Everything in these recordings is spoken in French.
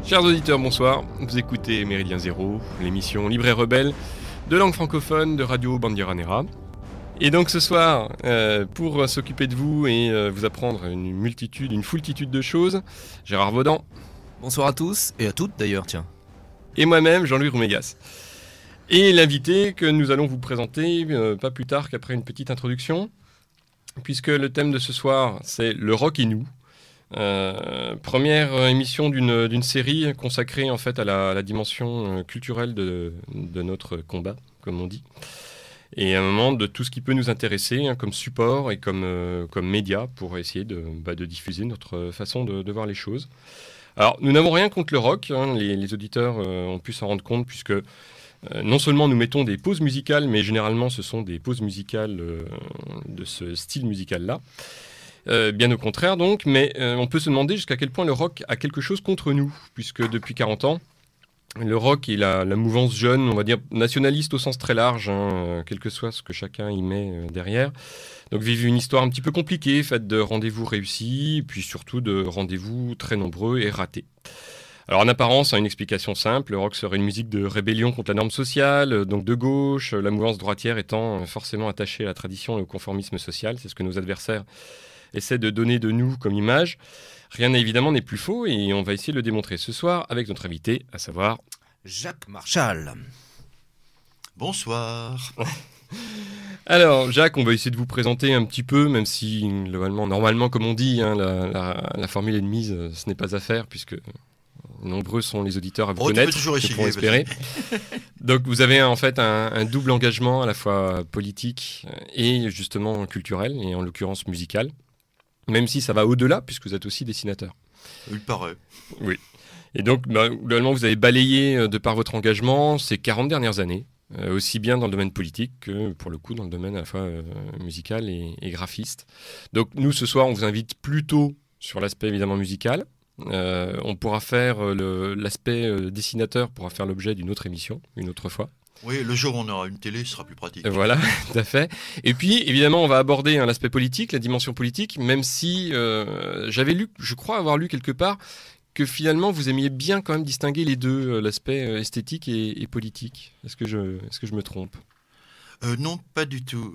Chers auditeurs, bonsoir. Vous écoutez Méridien Zéro, l'émission libre et rebelle de langue francophone de Radio Bandiera Nera. Et donc ce soir, pour s'occuper de vous et vous apprendre une foultitude de choses, Gérard Vaudan. Bonsoir à tous, et à toutes d'ailleurs, tiens. Et moi-même, Jean-Louis Roumégas. Et l'invité que nous allons vous présenter pas plus tard qu'après une petite introduction, puisque le thème de ce soir, c'est le rock et nous. Première émission d'une série consacrée en fait à la dimension culturelle de notre combat, comme on dit, et à un moment de tout ce qui peut nous intéresser comme support et comme média pour essayer de diffuser notre façon de voir les choses. Alors nous n'avons rien contre le rock, les auditeurs ont pu s'en rendre compte puisque non seulement nous mettons des pauses musicales, mais généralement ce sont des pauses musicales de ce style musical-là. Bien au contraire donc, mais on peut se demander jusqu'à quel point le rock a quelque chose contre nous, puisque depuis 40 ans, le rock et la mouvance jeune, on va dire nationaliste au sens très large, quel que soit ce que chacun y met derrière, donc vivent une histoire un petit peu compliquée, faite de rendez-vous réussis, puis surtout de rendez-vous très nombreux et ratés. Alors en apparence, une explication simple, le rock serait une musique de rébellion contre la norme sociale, donc de gauche, la mouvance droitière étant forcément attachée à la tradition et au conformisme social, c'est ce que nos adversaires essaie de donner de nous comme image. Rien évidemment n'est plus faux et on va essayer de le démontrer ce soir avec notre invité, à savoir Jacques Marchal. Bonsoir. Alors Jacques, on va essayer de vous présenter un petit peu, même si normalement comme on dit, la formule est de mise, ce n'est pas à faire puisque nombreux sont les auditeurs à vous connaître, je pourrais espérer. Donc vous avez en fait un double engagement à la fois politique et justement culturel, et en l'occurrence musical. Même si ça va au-delà, puisque vous êtes aussi dessinateur. Il paraît. Oui. Et donc, globalement, vous avez balayé, de par votre engagement, ces 40 dernières années, aussi bien dans le domaine politique que, pour le coup, dans le domaine à la fois musical et graphiste. Donc, nous, ce soir, on vous invite plutôt sur l'aspect, évidemment, musical. On pourra faire l'aspect dessinateur pourra faire l'objet d'une autre émission, une autre fois. Oui, le jour où on aura une télé, ce sera plus pratique. Voilà, tout à fait. Et puis, évidemment, on va aborder l'aspect politique, la dimension politique, même si j'avais lu, je crois avoir lu quelque part, que finalement, vous aimiez bien quand même distinguer les deux, l'aspect esthétique et politique. Est-ce que je me trompe ? Non, pas du tout.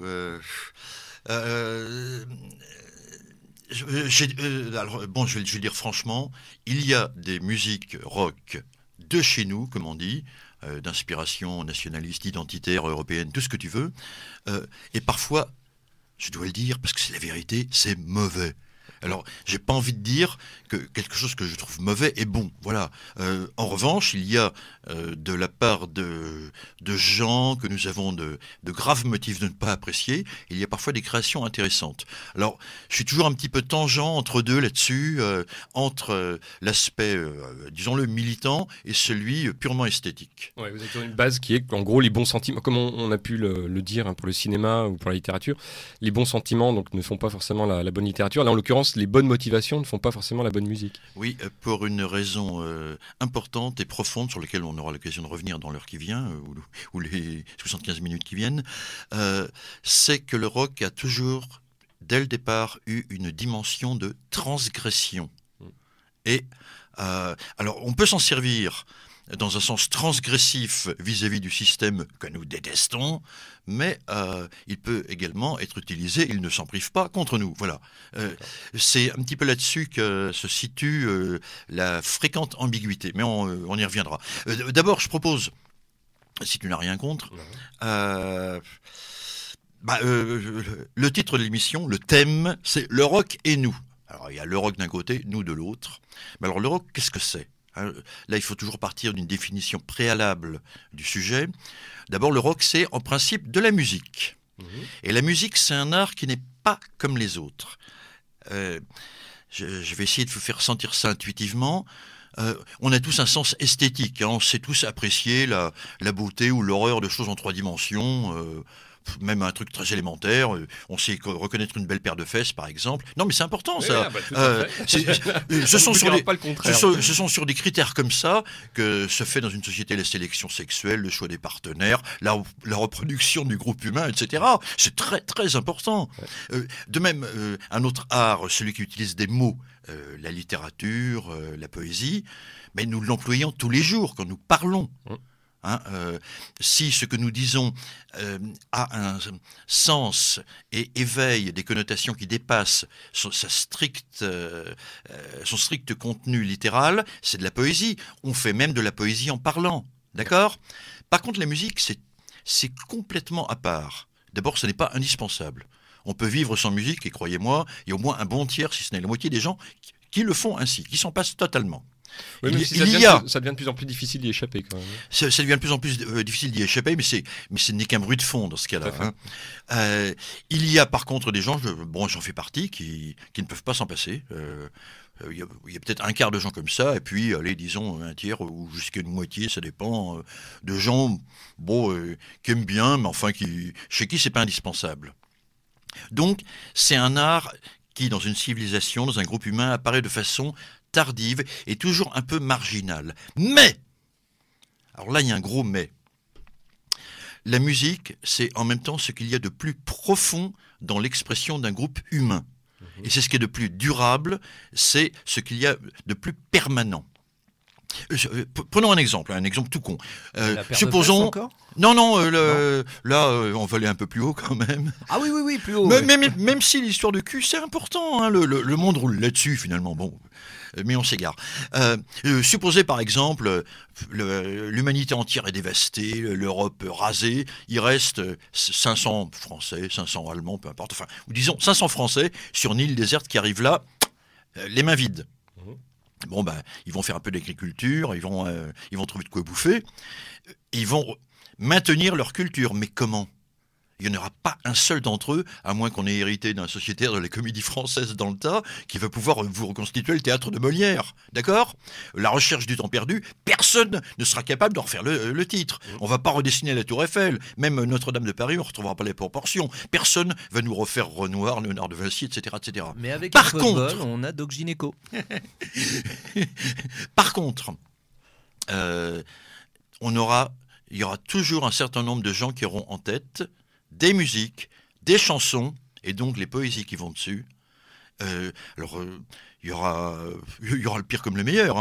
Je vais dire franchement, il y a des musiques rock de chez nous, comme on dit, d'inspiration nationaliste, identitaire, européenne, tout ce que tu veux. Et parfois, je dois le dire, parce que c'est la vérité, c'est mauvais. Alors, j'ai pas envie de dire que quelque chose que je trouve mauvais est bon. Voilà. En revanche, il y a de la part de gens que nous avons de graves motifs de ne pas apprécier, il y a parfois des créations intéressantes. Alors, je suis toujours un petit peu tangent entre deux là-dessus, entre l'aspect, disons-le, militant et celui purement esthétique. Ouais, vous êtes sur une base qui est qu'en gros, les bons sentiments, comme on a pu le dire pour le cinéma ou pour la littérature, les bons sentiments donc, ne font pas forcément la bonne littérature. Là, en l'occurrence, les bonnes motivations ne font pas forcément la bonne musique. Oui, pour une raison importante et profonde sur laquelle on aura l'occasion de revenir dans l'heure qui vient, ou les 75 minutes qui viennent, c'est que le rock a toujours, dès le départ, eu une dimension de transgression. Et alors, on peut s'en servir dans un sens transgressif vis-à-vis du système que nous détestons, mais il peut également être utilisé, il ne s'en prive pas, contre nous. Voilà. C'est un petit peu là-dessus que se situe la fréquente ambiguïté, mais on y reviendra. D'abord, je propose, si tu n'as rien contre, le titre de l'émission, le thème, c'est « Le rock et nous ». Alors, il y a le rock d'un côté, nous de l'autre. Mais alors, le rock, qu'est-ce que c'est ? Là, il faut toujours partir d'une définition préalable du sujet. D'abord, le rock, c'est en principe de la musique. Et la musique, c'est un art qui n'est pas comme les autres. Je vais essayer de vous faire sentir ça intuitivement. On a tous un sens esthétique. On sait tous apprécier la beauté ou l'horreur de choses en 3 dimensions. même un truc très élémentaire, on sait reconnaître une belle paire de fesses, par exemple. Non, mais c'est important, ça. Ce sont sur des critères comme ça que se fait dans une société la sélection sexuelle, le choix des partenaires, la reproduction du groupe humain, etc. C'est très, très important. De même, un autre art, celui qui utilise des mots, la littérature, la poésie, mais nous l'employons tous les jours quand nous parlons. Si ce que nous disons a un sens et éveille des connotations qui dépassent son strict contenu littéral, c'est de la poésie. On fait même de la poésie en parlant, d'accord ? Par contre, la musique, c'est complètement à part. D'abord, ce n'est pas indispensable. On peut vivre sans musique, et croyez-moi, il y a au moins un bon tiers, si ce n'est la moitié des gens, qui le font ainsi, qui s'en passent totalement. Oui, ça devient de plus en plus difficile d'y échapper quand même. Ça devient de plus en plus difficile d'y échapper, mais ce n'est qu'un bruit de fond dans ce cas-là. Il y a par contre des gens, j'en fais partie, qui ne peuvent pas s'en passer. Il y a peut-être un quart de gens comme ça, et puis, allez, disons un tiers ou jusqu'à une moitié, ça dépend, de gens qui aiment bien, mais enfin, chez qui c'est pas indispensable. Donc, c'est un art qui, dans une civilisation, dans un groupe humain, apparaît de façon tardive et toujours un peu marginale. Mais, alors là il y a un gros mais, la musique c'est en même temps ce qu'il y a de plus profond dans l'expression d'un groupe humain. Et c'est ce qui est de plus durable, c'est ce qu'il y a de plus permanent. Prenons un exemple tout con. Supposons. Non, là, on va aller un peu plus haut quand même. Ah oui, plus haut. Même si l'histoire de cul, c'est important, hein, le monde roule là-dessus finalement. Bon, mais on s'égare. Supposez par exemple, l'humanité entière est dévastée, l'Europe rasée, il reste 500 Français, 500 Allemands, peu importe, enfin, ou disons 500 Français sur une île déserte qui arrivent là, les mains vides. Ils vont faire un peu d'agriculture, ils vont trouver de quoi bouffer, ils vont maintenir leur culture. Mais comment ? Il n'y en aura pas un seul d'entre eux, à moins qu'on ait hérité d'un sociétaire de la comédie française dans le tas, qui va pouvoir vous reconstituer le théâtre de Molière. D'accord ? La recherche du temps perdu, personne ne sera capable d'en refaire le titre. On ne va pas redessiner la Tour Eiffel. Même Notre-Dame de Paris, on ne retrouvera pas les proportions. Personne va nous refaire Renoir, Léonard de Vinci, etc. etc. Mais avec un peu de bol, on a Doc Gynéco. Par contre, il y aura toujours un certain nombre de gens qui auront en tête des musiques, des chansons, et donc les poésies qui vont dessus. Il y aura le pire comme le meilleur.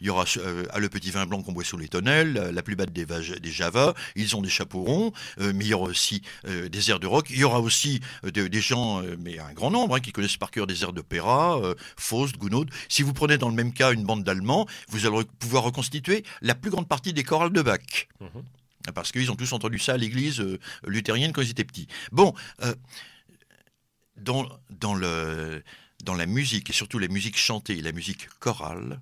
Il y aura le petit vin blanc qu'on boit sous les tonnelles, la plus batte des Java, ils ont des chapeaux ronds, mais il y aura aussi des airs de rock. Il y aura aussi des gens, mais un grand nombre, qui connaissent par cœur des airs d'opéra, Faust, Gounod. Si vous prenez dans le même cas une bande d'Allemands, vous allez pouvoir reconstituer la plus grande partie des chorales de Bach. Parce qu'ils ont tous entendu ça à l'église luthérienne quand ils étaient petits. Bon, dans la musique, et surtout la musique chantée et la musique chorale,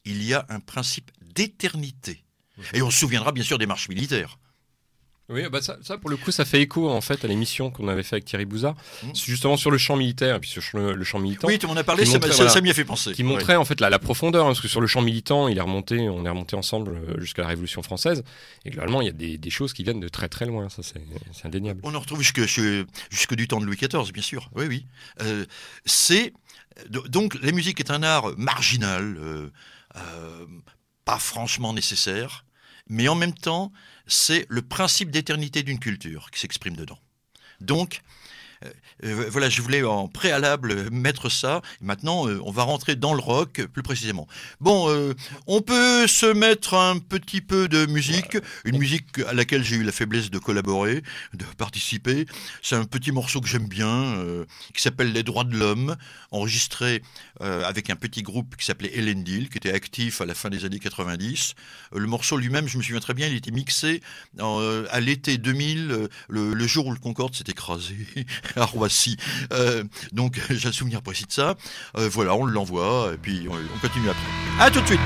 il y a un principe d'éternité. Et on se souviendra bien sûr des marches militaires. Oui, ça pour le coup, ça fait écho en fait à l'émission qu'on avait fait avec Thierry Bouzard, justement sur le champ militaire et puis sur le champ militant. Oui, tu m'en as parlé, ça m'y a fait penser. Qui montrait en fait la profondeur, parce que sur le champ militant, on est remonté ensemble jusqu'à la Révolution française, et globalement, il y a des choses qui viennent de très très loin, ça c'est indéniable. On en retrouve jusque du temps de Louis XIV, bien sûr. Oui. Donc la musique est un art marginal, pas franchement nécessaire, mais en même temps, c'est le principe d'éternité d'une culture qui s'exprime dedans. Donc, voilà, je voulais en préalable mettre ça. Maintenant, on va rentrer dans le rock plus précisément. Bon, on peut se mettre un petit peu de musique, une musique à laquelle j'ai eu la faiblesse de collaborer, de participer. C'est un petit morceau que j'aime bien, qui s'appelle Les Droits de l'Homme, enregistré avec un petit groupe qui s'appelait Elendil, qui était actif à la fin des années 90. Le morceau lui-même, je me souviens très bien, il était mixé à l'été 2000, le jour où le Concorde s'est écrasé à Roissy. Donc j'ai un souvenir précis de ça. Voilà, on l'envoie et puis on continue après. À tout de suite.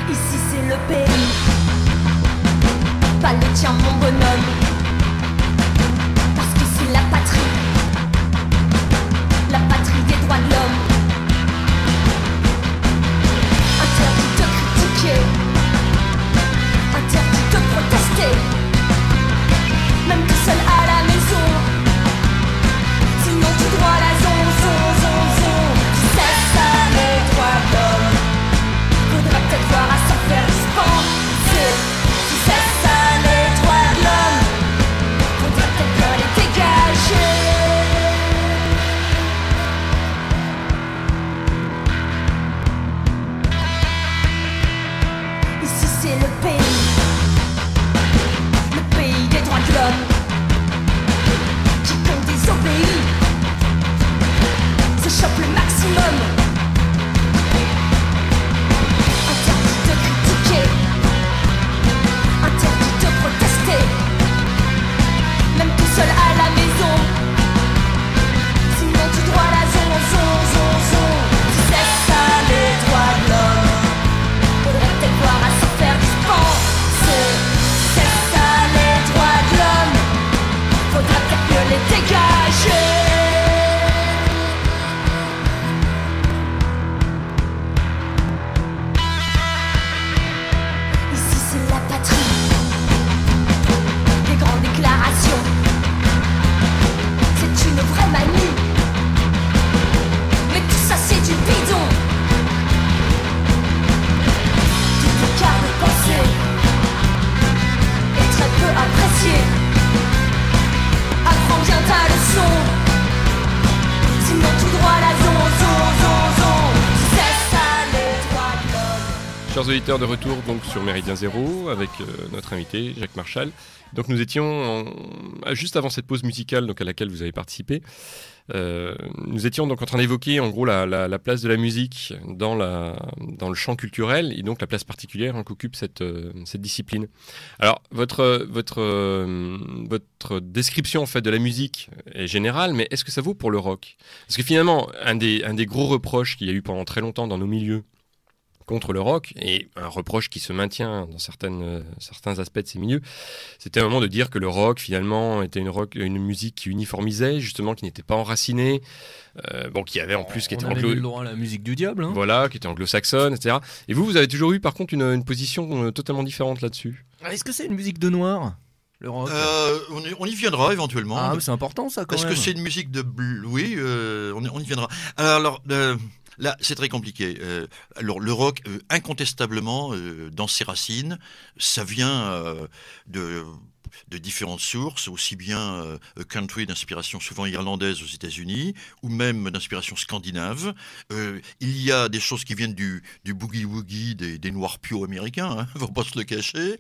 Ici c'est le pays, pas le tien mon bonhomme. Parce que c'est la patrie des droits de l'homme. Interdit de critiquer, interdit de protester, même tout seul à la allez dégager. Ici c'est la patrie des grandes déclarations. C'est une vraie manie, mais tout ça c'est du bidon. Tout écart de pensée est très peu apprécié. Apprends bien ta leçon, sinon tout droit la zone. Tu sais ça, les droits de l'homme. Chers auditeurs, de retour donc sur Méridien Zéro avec notre invité Jacques Marchal. Donc nous étions juste avant cette pause musicale donc à laquelle vous avez participé. Nous étions donc en train d'évoquer en gros la place de la musique dans le champ culturel et donc la place particulière qu'occupe cette discipline. Alors votre description en fait de la musique est générale, mais est-ce que ça vaut pour le rock? Parce que finalement un des gros reproches qu'il y a eu pendant très longtemps dans nos milieux contre le rock, et un reproche qui se maintient dans certains aspects de ces milieux, c'était un moment de dire que le rock finalement était une musique qui uniformisait, justement, qui n'était pas enracinée, qui avait en plus qui était le droit à la musique du diable. Hein. Voilà, qui était anglo-saxonne, etc. Et vous avez toujours eu par contre une position totalement différente là-dessus. Est-ce que c'est une musique de noir, le rock? On y viendra éventuellement. Ah, c'est important ça quand même. Est-ce que c'est une musique de oui, on y viendra. Alors là, c'est très compliqué. Alors, le rock, incontestablement, dans ses racines, ça vient de différentes sources, aussi bien country d'inspiration souvent irlandaise aux États-Unis, ou même d'inspiration scandinave. Il y a des choses qui viennent du boogie-woogie des noirs pio américains, hein, faut pas se le cacher,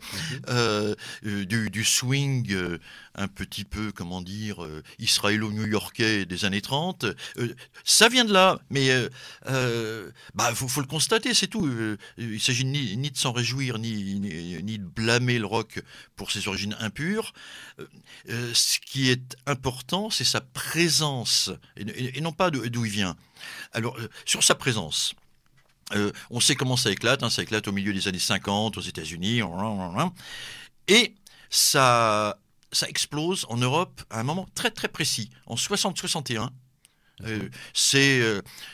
du swing un petit peu, comment dire, israélo-new-yorkais des années 30. Ça vient de là, mais faut le constater, c'est tout. Il s'agit ni de s'en réjouir, ni de blâmer le rock pour ses origines impures. Ce qui est important, c'est sa présence, et non pas d'où il vient. Alors, sur sa présence, on sait comment ça éclate. Ça éclate au milieu des années 50 aux États-Unis, et ça explose en Europe à un moment très très précis, en 60-61.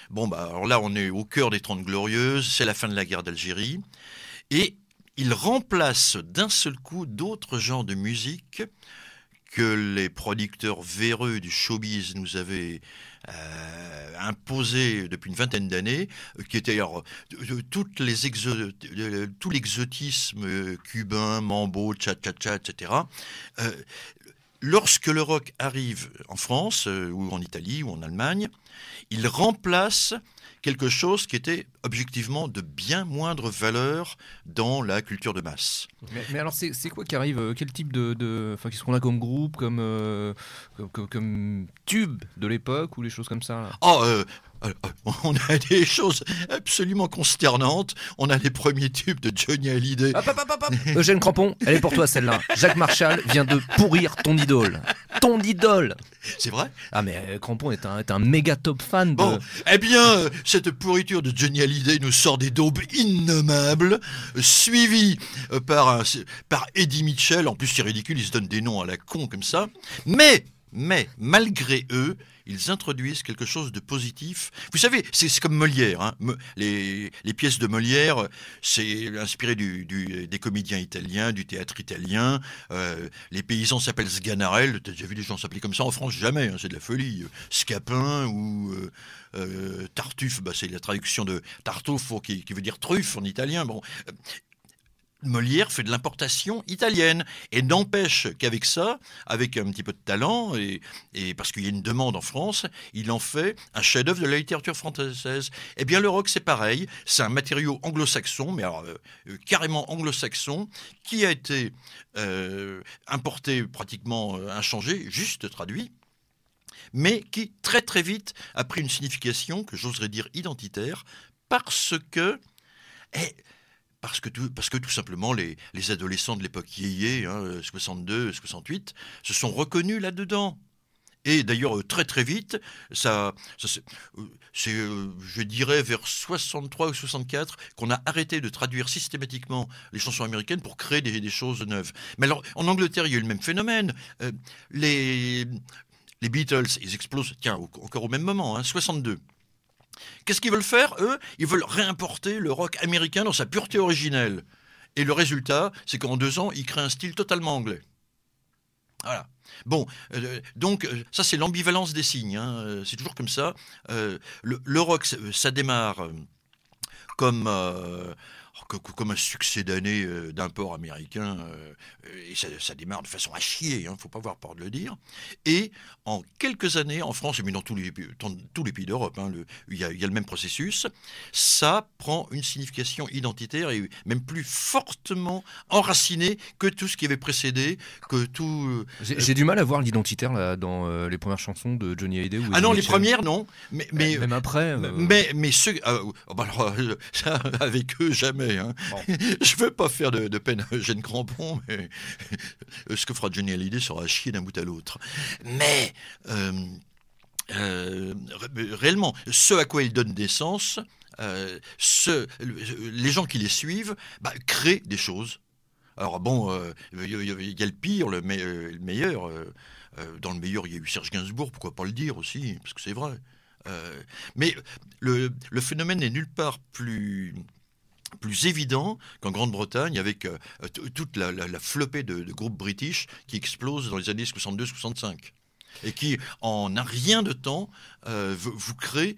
Alors là, on est au cœur des 30 Glorieuses, c'est la fin de la guerre d'Algérie, et il remplace d'un seul coup d'autres genres de musique que les producteurs véreux du showbiz nous avaient imposé depuis une vingtaine d'années, qui étaient tout l'exotisme cubain, mambo, cha-cha-cha, etc. Lorsque le rock arrive en France, ou en Italie, ou en Allemagne, il remplace quelque chose qui était objectivement de bien moindre valeur dans la culture de masse. Mais alors c'est quoi qui arrive? Quel type qu'est-ce qu'on a comme groupe, comme tube de l'époque ou les choses comme ça là? On a des choses absolument consternantes. On a les premiers tubes de Johnny Hallyday. Hop. Eugène Crampon, elle est pour toi celle-là. Jacques Marchal vient de pourrir ton idole. Ton idole. C'est vrai? Ah mais Crampon est un méga top fan de... Bon, eh bien, cette pourriture de Johnny Hallyday nous sort des daubes innommables, suivies par Eddie Mitchell. En plus, c'est ridicule, ils se donnent des noms à la con comme ça. Mais malgré eux, ils introduisent quelque chose de positif. Vous savez, c'est comme Molière. Hein. Les pièces de Molière, c'est inspiré des comédiens italiens, du théâtre italien. Les paysans s'appellent Sganarelle. T'as déjà vu des gens s'appeler comme ça en France? Jamais, hein, c'est de la folie. Scapin ou Tartuffe, c'est la traduction de Tartufo qui veut dire truffe en italien. Bon. Molière fait de l'importation italienne et n'empêche qu'avec ça, avec un petit peu de talent et parce qu'il y a une demande en France, il en fait un chef-d'œuvre de la littérature française. Eh bien, le rock, c'est pareil, c'est un matériau anglo-saxon, mais alors carrément anglo-saxon, qui a été importé pratiquement inchangé, juste traduit, mais qui très très vite a pris une signification que j'oserais dire identitaire, parce que tout simplement les adolescents de l'époque yéyé, 62, 68, se sont reconnus là-dedans. Et d'ailleurs, très très vite, c'est, je dirais, vers 63 ou 64, qu'on a arrêté de traduire systématiquement les chansons américaines pour créer des choses neuves. Mais alors, en Angleterre, il y a eu le même phénomène. les Beatles, ils explosent, tiens, encore au même moment, 62. Qu'est-ce qu'ils veulent faire, eux? Ils veulent réimporter le rock américain dans sa pureté originelle. Et le résultat, c'est qu'en 2 ans, ils créent un style totalement anglais. Voilà. Bon, donc ça c'est l'ambivalence des signes, c'est toujours comme ça. Le rock, ça démarre comme un succès d'année d'import américain, et ça démarre de façon à chier, faut pas avoir peur de le dire. Et en quelques années, en France, mais dans tous les pays d'Europe, il y a le même processus, ça prend une signification identitaire et même plus fortement enracinée que tout ce qui avait précédé, que tout... J'ai du mal à voir l'identitaire là, dans les premières chansons de Johnny Hallyday. Ou Ah non, les Mitchell. premières, non. Mais même après. Mais ceux... alors, ça, avec eux, jamais. Bon. Je veux pas faire de peine à Eugène Crampon, mais ce que fera Johnny Hallyday sera à chier d'un bout à l'autre. Mais réellement, ce à quoi ils donnent naissance, les gens qui les suivent, créent des choses. Alors bon, il y a le pire, le meilleur. Dans le meilleur, il y a eu Serge Gainsbourg, pourquoi pas le dire aussi, parce que c'est vrai. Mais le phénomène n'est nulle part plus évident qu'en Grande-Bretagne, avec toute la flopée de groupes british qui explosent dans les années 62-65 et qui, en un rien de temps, vous créent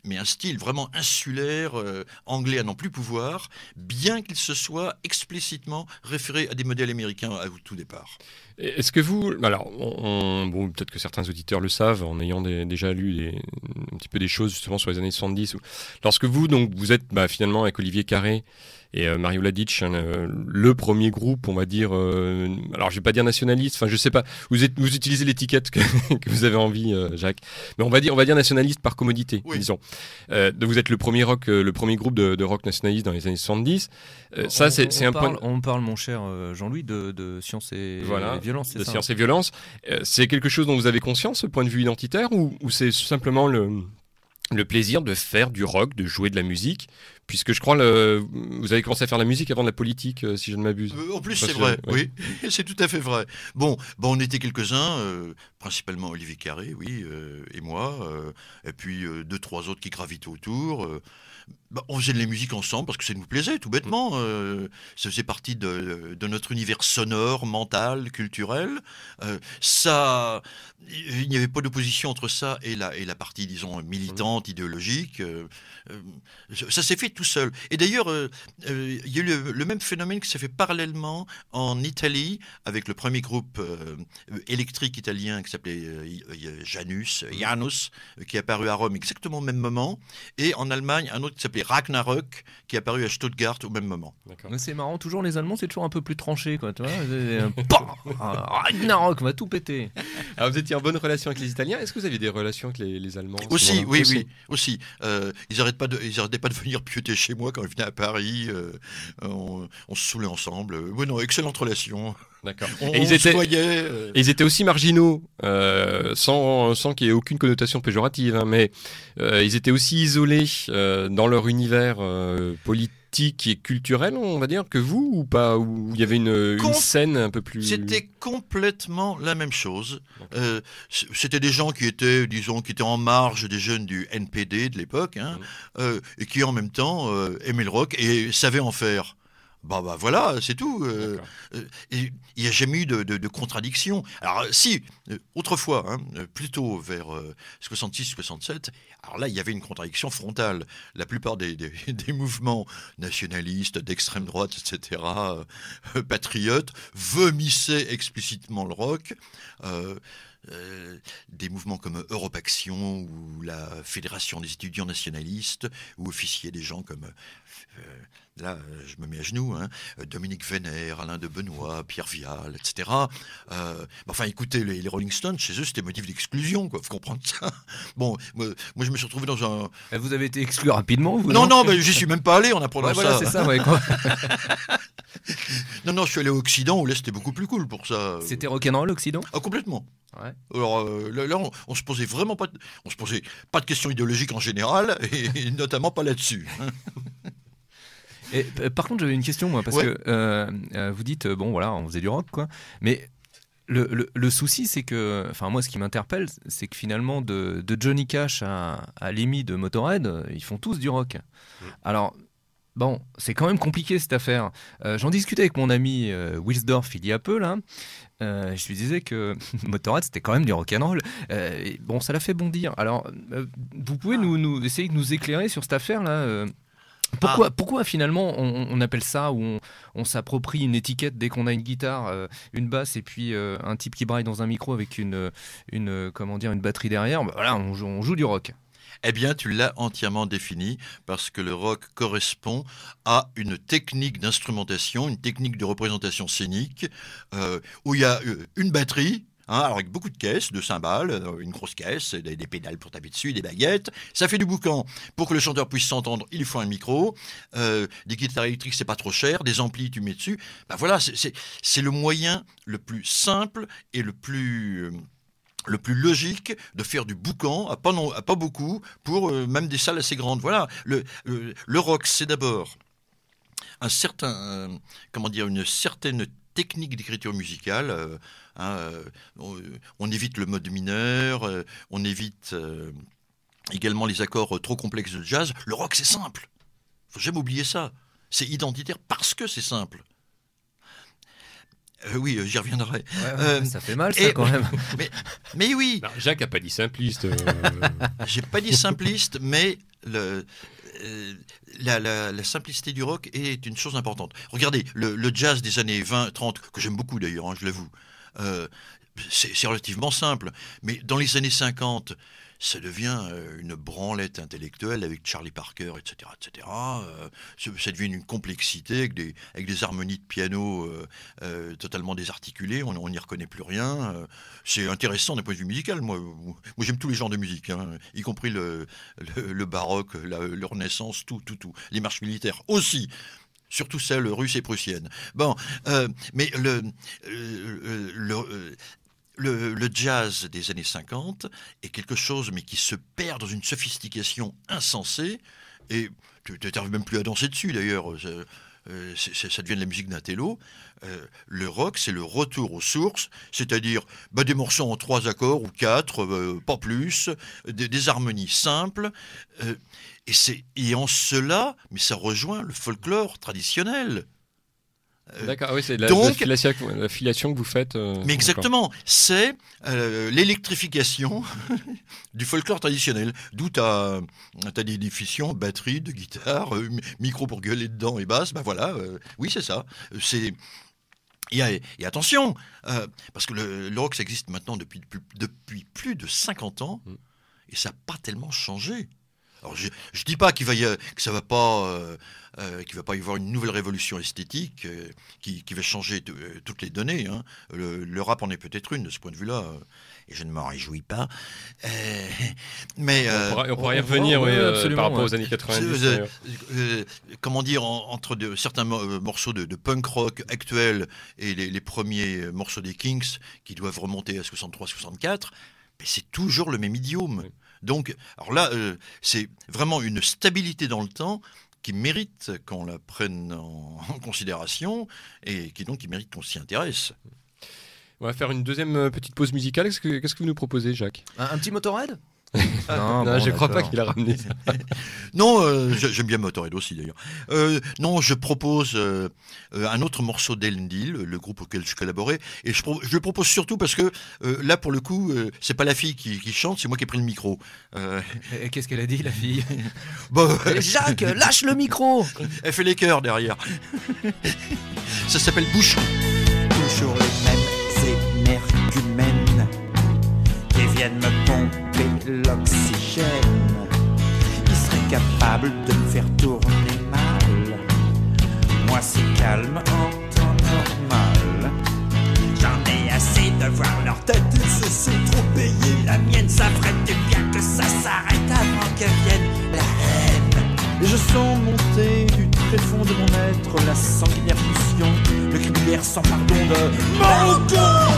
un style vraiment insulaire, anglais à n'en plus pouvoir, bien qu'il se soit explicitement référé à des modèles américains au tout départ. Est-ce que vous... Alors, bon, peut-être que certains auditeurs le savent, en ayant déjà lu un petit peu des choses justement sur les années 70. Lorsque vous êtes finalement avec Olivier Carré et Mario Ladic, le premier groupe, on va dire... alors, je vais pas dire nationaliste, je sais pas. Vous utilisez l'étiquette que vous avez envie, Jacques. Mais on va dire nationaliste par commodité, oui. Disons. Vous êtes le premier groupe de rock nationaliste dans les années 70. C'est un point... On parle, mon cher Jean-Louis, de science et violence, c'est de ça, science et violence. C'est quelque chose dont vous avez conscience, ce point de vue identitaire, ou c'est simplement le plaisir de faire du rock, de jouer de la musique, puisque je crois vous avez commencé à faire de la musique avant de la politique, si je ne m'abuse. En plus, c'est vrai, oui, c'est tout à fait vrai. Bon, on était quelques-uns, principalement Olivier Carré, oui, et moi, et puis 2-3 autres qui gravitaient autour. On faisait de la musique ensemble parce que ça nous plaisait, tout bêtement. Ça faisait partie de notre univers sonore, mental, culturel. Il n'y avait pas d'opposition entre ça et la partie, disons, militante, idéologique. Ça s'est fait tout seul. Et d'ailleurs, il y a eu le même phénomène qui s'est fait parallèlement en Italie avec le premier groupe électrique italien qui s'appelait Janus, qui est apparu à Rome exactement au même moment. Et en Allemagne, un autre qui s'appelait Ragnarök, qui est apparu à Stuttgart au même moment. Mais c'est marrant, toujours les Allemands, c'est toujours un peu plus tranché, quoi. Tu vois, Ragnarök, on va tout péter. Alors vous étiez en bonne relation avec les Italiens. Est-ce que vous aviez des relations avec les Allemands aussi, oui, aussi. Ils n'arrêtaient pas de venir pioter chez moi quand ils venaient à Paris. On se saoulait ensemble. Oui, non, excellente relation. D'accord. Ils étaient aussi marginaux, sans qu'il y ait aucune connotation péjorative, mais ils étaient aussi isolés dans leur univers politique et culturel, on va dire, que vous, ou pas, où il y avait une scène un peu plus... C'était complètement la même chose. C'était des gens qui étaient en marge des jeunes du NPD de l'époque, et qui en même temps aimaient le rock et savaient en faire. Voilà, c'est tout. Il n'y a jamais eu de contradiction. Alors si, autrefois, plutôt vers 66-67, alors là, il y avait une contradiction frontale. La plupart des mouvements nationalistes, d'extrême droite, etc., patriotes, vomissaient explicitement le rock. Des mouvements comme Europe-Action ou la Fédération des étudiants nationalistes, où officiaient des gens comme... là, je me mets à genoux, Dominique Vénère, Alain de Benoît, Pierre Vial, etc. Écoutez, les Rolling Stones, chez eux, c'était motif d'exclusion, quoi. Faut comprendre ça. Bon, moi, je me suis retrouvé dans un... Vous avez été exclu rapidement, vous? Non, mais j'y suis même pas allé en apprenant ça. Voilà, c'est ça, ouais, quoi. Non, je suis allé au Occident, où là, c'était beaucoup plus cool pour ça. C'était rock'n'roll, l'Occident? Ah, complètement. Ouais. Alors là, on se posait vraiment pas de questions idéologiques en général, et notamment pas là-dessus. Et, par contre, j'avais une question, moi, parce que vous dites, on faisait du rock, quoi, mais Le souci, c'est que, enfin moi, ce qui m'interpelle, c'est que finalement, de Johnny Cash à Lemmy de Motorhead, ils font tous du rock. Alors, bon, c'est quand même compliqué cette affaire. J'en discutais avec mon ami Wilsdorf il y a peu là. Je lui disais que Motorhead c'était quand même du rock'n'roll. Bon, ça l'a fait bondir. Alors, vous pouvez nous essayer de nous éclairer sur cette affaire là. Pourquoi finalement on appelle ça, ou on s'approprie une étiquette dès qu'on a une guitare, une basse et puis un type qui braille dans un micro avec une batterie derrière, bah voilà, on joue du rock. Eh bien, tu l'as entièrement défini, parce que le rock correspond à une technique d'instrumentation, une technique de représentation scénique, où il y a une batterie, alors avec beaucoup de caisses, de cymbales, une grosse caisse, des pédales pour taper dessus, des baguettes. Ça fait du boucan. Pour que le chanteur puisse s'entendre, il faut un micro. Des guitares électriques, c'est pas trop cher. Des amplis, tu mets dessus. Ben voilà, c'est le moyen le plus simple et le plus logique de faire du boucan, à pas beaucoup, pour même des salles assez grandes. Voilà, le rock, c'est d'abord une certaine technique d'écriture musicale. On évite le mode mineur, on évite également les accords trop complexes de jazz. Le rock, c'est simple. Faut jamais oublier ça. C'est identitaire parce que c'est simple. Oui, j'y reviendrai. Ouais, ça fait mal, ça, quand même. Mais oui. Non, Jacques n'a pas dit simpliste. J'ai pas dit simpliste, mais la simplicité du rock est une chose importante. Regardez, le jazz des années 20-30, que j'aime beaucoup d'ailleurs, je l'avoue, c'est relativement simple. Mais dans les années 50, ça devient une branlette intellectuelle avec Charlie Parker, etc. Ça devient une complexité avec des harmonies de piano totalement désarticulées. On n'y reconnaît plus rien. C'est intéressant d'un point de vue musical. Moi j'aime tous les genres de musique, y compris le baroque, la Renaissance, tout. Les marches militaires aussi. Surtout celles russes et prussiennes. Bon, mais le jazz des années 50 est quelque chose, mais qui se perd dans une sophistication insensée, et tu n'arrives même plus à danser dessus d'ailleurs, ça devient de la musique d'intello. Le rock, c'est le retour aux sources, c'est-à-dire des morceaux en 3 accords ou 4, pas plus, des harmonies simples, et en cela, mais ça rejoint le folklore traditionnel. D'accord, oui, c'est donc, la filiation que vous faites. Mais exactement, c'est l'électrification du folklore traditionnel. D'où tu as des définitions, batterie, de guitare, micro pour gueuler dedans et basse. Voilà, oui, c'est ça. Et attention, parce que le rock, ça existe maintenant depuis plus de 50 ans, et ça n'a pas tellement changé. Alors je dis pas qu'il va y avoir une nouvelle révolution esthétique qui va changer toutes les données. Le rap en est peut-être une de ce point de vue-là, et je ne m'en réjouis pas. Mais on pourra y revenir par rapport aux années 90. Comment dire, entre certains morceaux de punk rock actuels et les premiers morceaux des Kinks qui doivent remonter à 63-64, mais c'est toujours le même idiome. Oui. Donc, alors là, c'est vraiment une stabilité dans le temps qui mérite qu'on la prenne en considération et qui mérite qu'on s'y intéresse. On va faire une deuxième petite pause musicale. Qu'est-ce que vous nous proposez, Jacques ? Un petit Motorhead ? Non, je crois pas qu'il a ramené ça. Non, j'aime bien Motorhead aussi d'ailleurs. Non, je propose un autre morceau d'Elendil, le groupe auquel je collaborais, et je le propose surtout parce que là, pour le coup, c'est pas la fille qui chante, c'est moi qui ai pris le micro. Et qu'est-ce qu'elle a dit, la fille ? Jacques, lâche le micro ! Elle fait les chœurs derrière. Ça s'appelle Bouchon. Toujours les mêmes énergumènes qui viennent me pomper l'oxygène. Ils seraient capables de me faire tourner mal. Moi c'est calme en temps normal. J'en ai assez de voir leur tête, ils se sont trop payés. La mienne, ça ferait du bien que ça s'arrête avant que vienne la haine. Et je sens monter du très fond de mon être la sanguinaire pulsion, le criblière sans pardon de mon corps.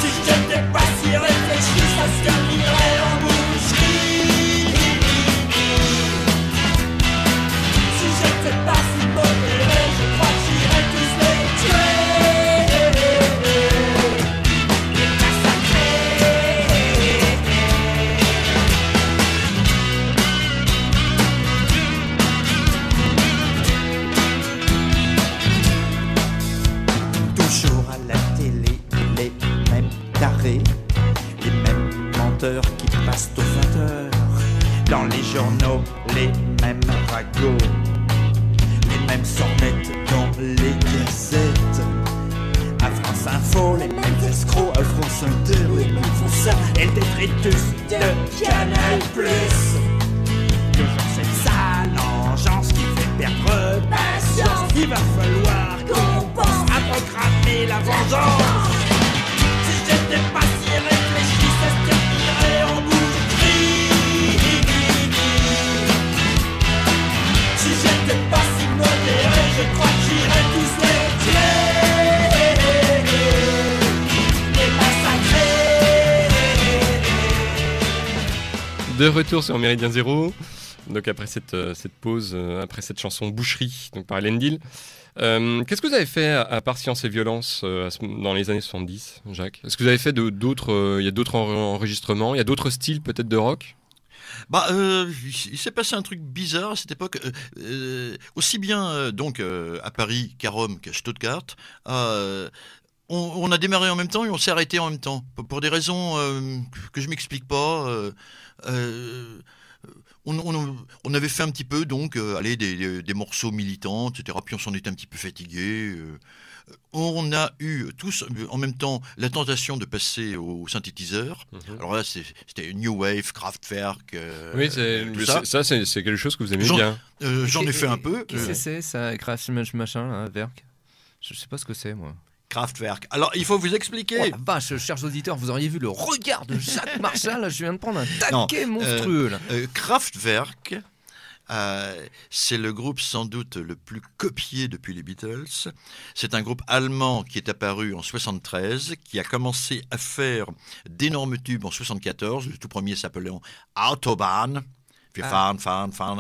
Si j'étais pas si réfléchi, ça se terminerait en boucherie. Si j'étais pas si modéré, je crois que j'irais tous les tuer. chanteurs qui passent aux 20h. Dans les journaux, les mêmes ragots, les mêmes sornettes dans les gazettes. À France Info, les mêmes escrocs. À France Inter, les mêmes fonceurs. Et le détritus de Canal+. Toujours cette sale engeance qui fait perdre patience. Il va falloir qu'on pense à programmer la vengeance. Si j'étais pas si réfléchi, ça se terminerait en boucherie. Si j'étais pas si modéré, je crois que j'irais tous les tuer. Les massacrer. De retour sur Méridien Zéro. Donc après cette pause, après cette chanson Boucherie, donc par Hélène Dill. Qu'est-ce que vous avez fait à part Science et Violence dans les années 70, Jacques? Est-ce que vous avez fait d'autres, il y a d'autres enregistrements, il y a d'autres styles peut-être de rock? Il s'est passé un truc bizarre à cette époque, aussi bien donc à Paris qu'à Rome qu'à Stuttgart. On a démarré en même temps et on s'est arrêté en même temps pour des raisons que je m'explique pas. On avait fait un petit peu donc des morceaux militants, etc. Puis on s'en était un petit peu fatigué. On a eu tous en même temps la tentation de passer au synthétiseur. Alors là, c'était New Wave, Kraftwerk. Oui, tout ça. ça c'est quelque chose que vous aimez bien. J'en ai fait un peu. Qu'est-ce que c'est ça, Kraftwerk machin, là, Werk? Je sais pas ce que c'est, moi. Kraftwerk. Alors, il faut vous expliquer. Oh la vache, chers auditeurs, vous auriez vu le regard de Jacques Marchal, là, je viens de prendre un taquet monstrueux. Là. Kraftwerk, c'est le groupe sans doute le plus copié depuis les Beatles. C'est un groupe allemand qui est apparu en 73, qui a commencé à faire d'énormes tubes en 74. Le tout premier s'appelait Autobahn. Wir fahren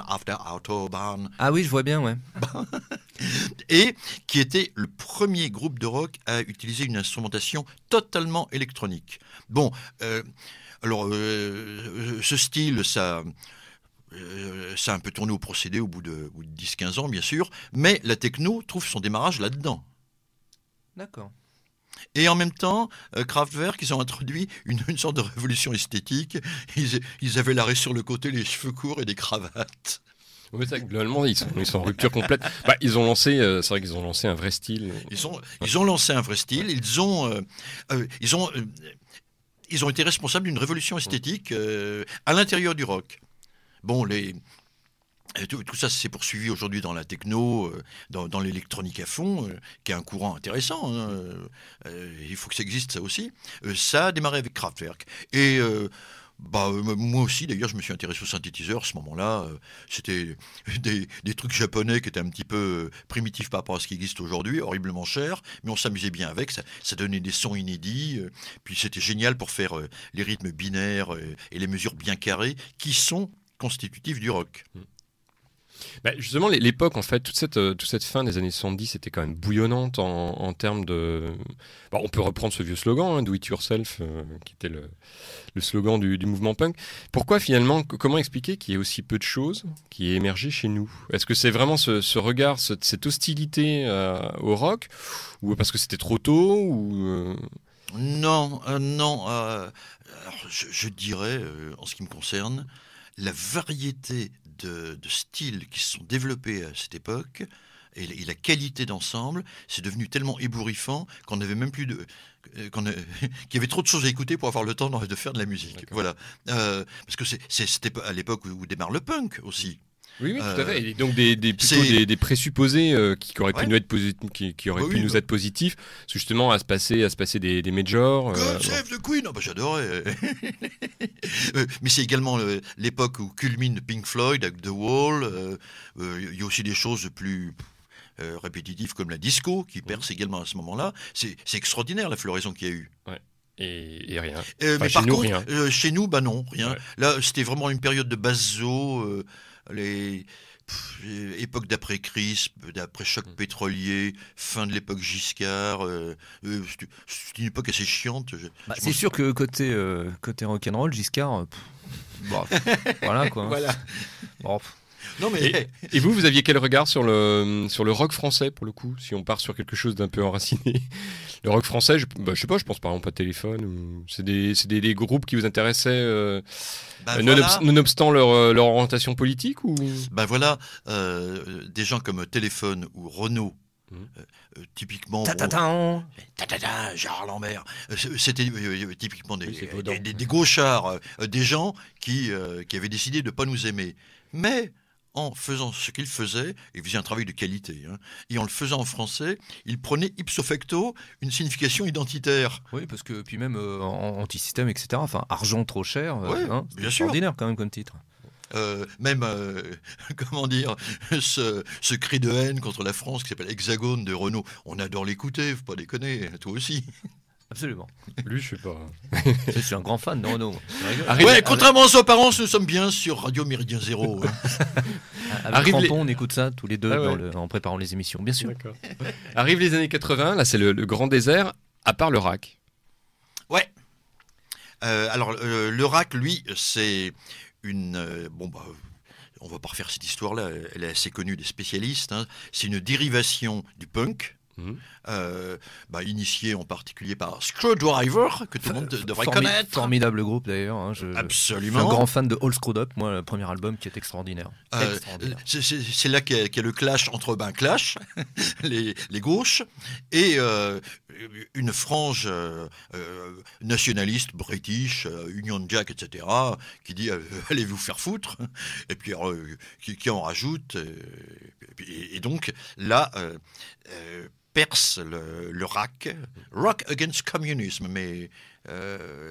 auf der Autobahn. Ah oui, je vois bien, ouais. Et qui était le premier groupe de rock à utiliser une instrumentation totalement électronique. Bon, ce style, ça a un peu tourné au procédé au bout de 10-15 ans, bien sûr, mais la techno trouve son démarrage là-dedans. D'accord. Et en même temps, Kraftwerk, ils ont introduit une sorte de révolution esthétique. Ils avaient l'arrêt sur le côté, les cheveux courts et des cravates. Oui, c'est vrai que globalement, ils sont en rupture complète. Ils ont lancé, c'est vrai qu'ils ont lancé un vrai style. Ils ont lancé un vrai style. Ils ont été responsables d'une révolution esthétique à l'intérieur du rock. Bon, tout ça s'est poursuivi aujourd'hui dans la techno, dans l'électronique à fond, qui est un courant intéressant. Il faut que ça existe, ça aussi. Ça a démarré avec Kraftwerk. Et moi aussi, d'ailleurs, je me suis intéressé aux synthétiseurs à ce moment-là. C'était des trucs japonais qui étaient un petit peu primitifs par rapport à ce qui existe aujourd'hui, horriblement cher, mais on s'amusait bien avec. Ça donnait des sons inédits. Puis c'était génial pour faire les rythmes binaires et les mesures bien carrées qui sont constitutifs du rock. Justement, l'époque, en fait, toute cette fin des années 70 était quand même bouillonnante en termes de... on peut reprendre ce vieux slogan, Do It Yourself, qui était le slogan du mouvement punk. Pourquoi finalement, comment expliquer qu'il y ait aussi peu de choses qui aient émergé chez nous? Est-ce que c'est vraiment ce regard, cette hostilité au rock, ou parce que c'était trop tôt ou Non. Alors, je dirais, en ce qui me concerne, la variété de styles qui se sont développés à cette époque et la qualité d'ensemble, c'est devenu tellement ébouriffant qu'on n'avait même plus qu'il y avait trop de choses à écouter pour avoir le temps de faire de la musique. D'accord. Voilà. Parce que c'était à l'époque où démarre le punk aussi. Oui, tout à fait. Et donc des présupposés qui auraient pu nous être qui auraient pu nous être positifs, justement à se passer des majors. God Save the Queen, j'adorais. Mais c'est également l'époque où culmine Pink Floyd avec The Wall. Il y a aussi des choses plus répétitives comme la disco qui perce également à ce moment-là. C'est extraordinaire la floraison qu'il y a eu. Ouais. Et rien. Mais par contre, chez nous, non, rien. Ouais. Là, c'était vraiment une période de basso. Époque d'après-crise, d'après-choc pétrolier, fin de l'époque Giscard, c'est une époque assez chiante. C'est sûr que côté rock'n'roll, Giscard, voilà quoi. Voilà. Bon, Non mais Et vous aviez quel regard sur le rock français, pour le coup, si on part sur quelque chose d'un peu enraciné? Le rock français, je sais pas, je pense par exemple à Téléphone, ou c'est des groupes qui vous intéressaient, voilà. nonobstant leur orientation politique, ou... Ben voilà, des gens comme Téléphone ou Renault, typiquement. Ta-ta-tan. Gérard Lambert, c'était typiquement Oui, c'est Baudin. des gauchards, des gens qui avaient décidé de ne pas nous aimer. Mais en faisant ce qu'ils faisaient, ils faisaient un travail de qualité, hein, et en le faisant en français, ils prenaient ipso facto une signification identitaire. Oui, parce que puis même anti-système, etc. Enfin, argent trop cher, Ouais, c'est bien sûr. extraordinaire quand même comme titre. Même, comment dire, ce cri de haine contre la France qui s'appelle Hexagone de Renault, on adore l'écouter, faut pas déconner, toi aussi. Absolument. Lui, je sais pas. Je suis un grand fan de Renault. Ouais, contrairement à ses parents, nous sommes bien sur Radio Méridien Zéro. Hein. Avec Arrive Crampon, on écoute ça tous les deux Ah ouais. en préparant les émissions, bien sûr. D'accord. Arrivent les années 80, là c'est le grand désert, à part le rack. Ouais. Alors, le rack, lui, c'est une... on va pas refaire cette histoire-là, elle est assez connue des spécialistes. Hein. C'est une dérivation du punk. Initié en particulier par Screwdriver, que tout le monde devrait connaître. Formidable groupe d'ailleurs. Hein, je suis Absolument. un grand fan de All Screwed Up, moi, le premier album qui est extraordinaire. C'est là qu'il y a le clash entre Clash, les gauches, et une frange nationaliste, british, Union Jack, etc., qui dit allez vous faire foutre, et puis qui en rajoute. Et donc là, perce le RAC, Rock Against Communism, mais...